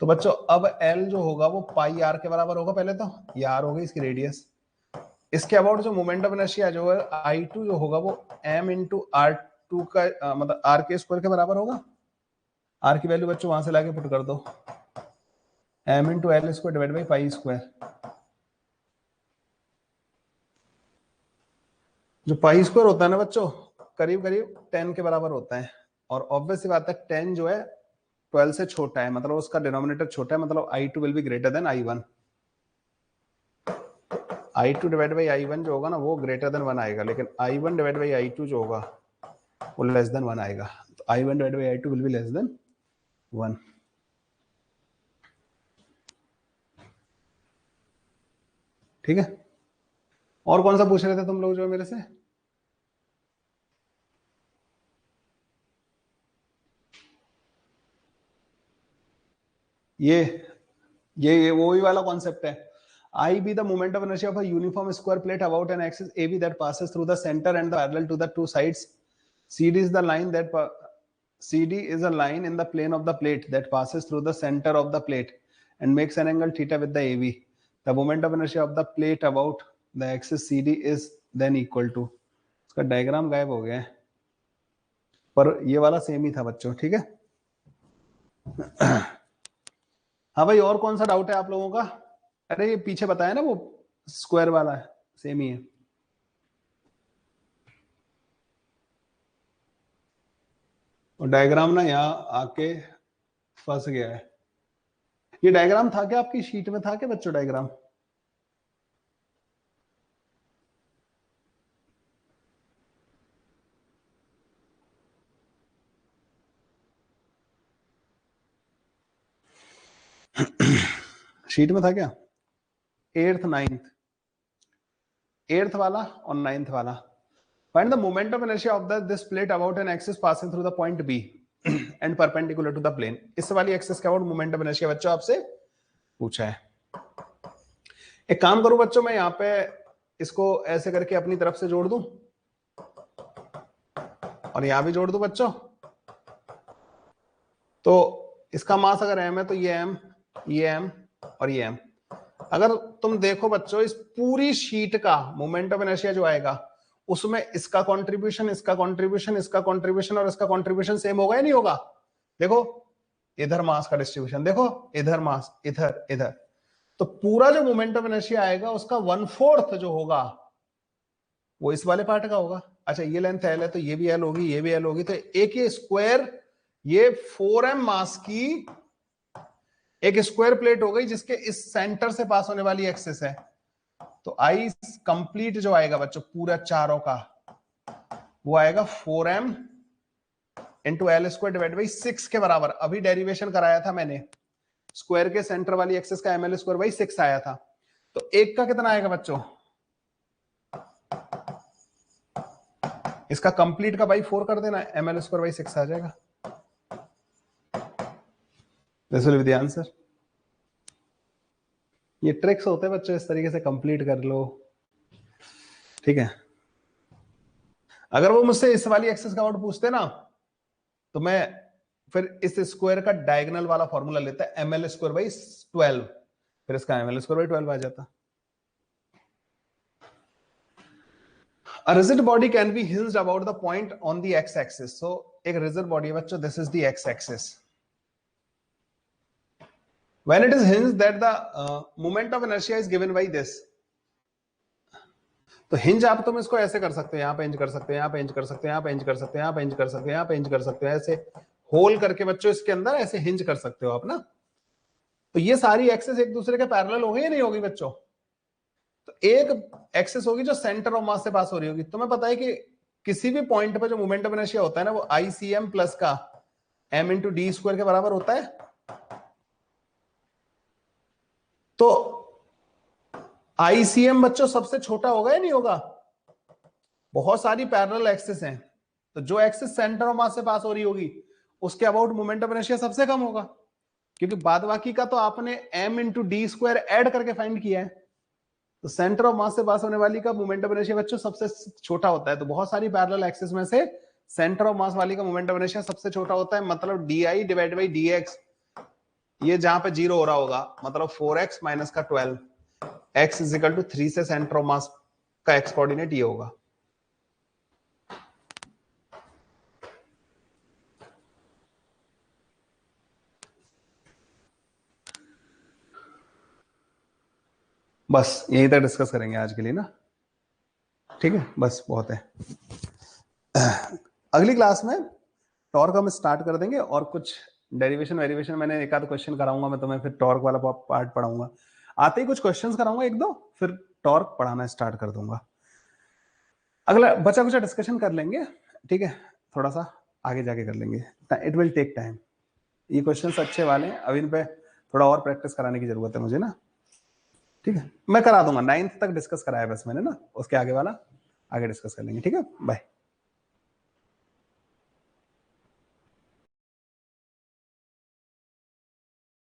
तो बच्चों अब L जो होगा वो पाई आर के बराबर होगा, पहले तो ये आर हो गई इसकी रेडियस। इसके अबाउट जो मोमेंट ऑफ इनर्शिया जो है I2 जो होगा वो m इंटू R2 का मतलब R के स्क्वायर के बराबर होगा। R की वैल्यू बच्चों वहां से लाके पुट कर दो, m into L square divide by pi square. जो पाई स्क्वायर होता है ना बच्चों, करीब करीब 10 के बराबर होता है, और ऑब्वियस सी बात है 10 जो है 12 से छोटा है, मतलब उसका डिनोमिनेटर छोटा है, मतलब I2 will be greater than I1। I2 divide by I1 जो होगा ना वो ग्रेटर देन 1 आएगा, लेकिन I1 डिवाइड बाई I2 जो होगा वो लेस देन 1 आएगा। तो I1 divide by I2 will be less than 1। ठीक है, और कौन सा पूछ रहे थे तुम लोग जो मेरे से? ये वो ही वाला कॉन्सेप्ट है। I be the moment of inertia of a uniform square plate about an axis AB that passes through the center and parallel to the two sides. CD is the line that CD is a line in the plane of the plate that passes through the center of the plate and makes an angle theta with the AB. The moment of inertia of the plate about the axis CD is then equal to, इसका diagram गायब हो गया है, पर ये वाला same ही था बच्चों, ठीक है। हाँ भाई, और कौन सा डाउट है आप लोगों का? अरे ये पीछे बताया ना वो स्क्वायर वाला है, सेम ही है। और डायग्राम ना यहाँ आके फंस गया है। ये डायग्राम था क्या आपकी शीट में, था क्या बच्चों डायग्राम? शीट में था क्या? 8th 9th, 8th वाला और 9th वाला। Find the moment of inertia of this plate about an axis passing through the point B and perpendicular to the plane। इस वाली एक्सिस का about moment of inertia बच्चों आपसे पूछा है। एक काम करूं बच्चों, मैं यहाँ पे इसको ऐसे करके अपनी तरफ से जोड़ दूं और यहां भी जोड़ दूं बच्चों। तो इसका मास अगर m है तो ये m, ये m और ये m। अगर तुम देखो बच्चों, इस पूरी शीट का मोमेंट ऑफ इनर्शिया जो आएगा उसमें इसका कंट्रीब्यूशन, इसका कंट्रीब्यूशन, इसका कंट्रीब्यूशन और इसका कंट्रीब्यूशन सेम होगा या नहीं होगा? देखो इधर मास का डिस्ट्रीब्यूशन, देखो इधर मास, इधर इधर। तो पूरा जो मोमेंट ऑफ इनर्शिया आएगा उसका 1/4 जो होगा वो इस वाले पार्ट का होगा। अच्छा ये लेंथ एल है तो ये भी एल होगी, ये भी एल होगी, तो एक ये स्क्वायर, ये 4m मास की एक स्क्वायर प्लेट हो गई जिसके इस सेंटर से पास होने वाली एक्सिस है। तो आई कंप्लीट जो आएगा बच्चों पूरा चारों का वो आएगा 4m into L square divide by 6 के बराबर। अभी डेरिवेशन कराया था मैंने, स्क्वायर के सेंटर वाली एक्सिस का ml स्क्वायर बाई 6 आया था। तो एक का कितना आएगा बच्चों? इसका कंप्लीट का बाई 4 कर देना, ml स्क्वायर बाई 6 आ जाएगा। This will be the answer. ये ट्रिक्स होते हैं बच्चों, इस तरीके से कंप्लीट कर लो, ठीक है। अगर वो मुझसे इस वाली एक्सिस का आउट पूछते ना तो मैं फिर इस स्क्वायर का डायगोनल वाला फॉर्मूला लेता है ml स्क्वायर बाई 12, फिर इसका ml स्क्वायर बाई 12 आ जाता। A rigid body can be hinged about the point on the x-axis. So एक rigid body है बच्चों, this is the x-axis. When it is hinged, that the moment of inertia is given by this. तो hinge आप तुम इसको ऐसे कर सकते हो, यहाँ पे हिंज कर सकते हो, यहाँ पे हिंज कर सकते हो, यहाँ पे हिंज कर सकते हो, यहाँ पे हिंज कर सकते हो, यहाँ पे हिंज कर सकते हो, ऐसे होल करके बच्चों इसके अंदर ऐसे हिंज कर सकते हो आप ना। तो ये सारी एक्सेस एक दूसरे के पैरेलल होगी या नहीं होगी बच्चों? तो एक एक्सेस होगी जो सेंटर ऑफ मास से पास हो रही होगी। तुम्हें पता है कि किसी भी पॉइंट पे जो मोमेंट ऑफ इनर्शिया होता है ना वो ICM प्लस का m इंटू डी स्क्वायर के बराबर होता है। तो ICM बच्चों सबसे छोटा होगा या नहीं होगा? बहुत सारी पैरेलल एक्सेस हैं, तो जो एक्सेस सेंटर ऑफ मास से पास हो रही होगी उसके अबाउट मोमेंट ऑफ इनर्शिया सबसे कम होगा, क्योंकि बाद बाकी का तो आपने m into D square add करके फाइंड किया है। तो सेंटर ऑफ मास से पास होने वाली का मोमेंट ऑफ इनर्शिया बच्चों सबसे छोटा होता है। तो बहुत सारी पैरेलल एक्सिस में से सेंटर ऑफ मास वाली का मोमेंट ऑफ इनर्शिया सबसे छोटा होता है, मतलब D divide by D x. ये जहां पे 0 हो रहा होगा मतलब 4x माइनस का 12, x इज इक्वल टू 3 से सेंटर ऑफ मास का x कोऑर्डिनेट ये होगा। बस यहीं तक डिस्कस करेंगे आज के लिए ना, ठीक है, बस बहुत है। अगली क्लास में टॉर्क हम स्टार्ट कर देंगे और कुछ डेरिवेशन वेरिएशन मैंने एक आध क्वेश्चन कराऊंगा मैं तुम्हें, फिर टॉर्क वाला पार्ट पढ़ाऊंगा। आते ही कुछ क्वेश्चंस कराऊंगा एक दो, फिर टॉर्क पढ़ाना स्टार्ट कर दूंगा। अगला बचा कुछ डिस्कशन कर लेंगे, ठीक है, थोड़ा सा आगे जाके कर लेंगे, इट विल टेक टाइम। ये क्वेश्चंस अच्छे वाले हैं, अब इन पे थोड़ा और प्रैक्टिस कराने की जरूरत है मुझे ना, ठीक है। मैं करा दूंगा, 9th तक डिस्कस कराया बस मैंने ना, उसके आगे वाला आगे डिस्कस कर लेंगे, ठीक है। बाय।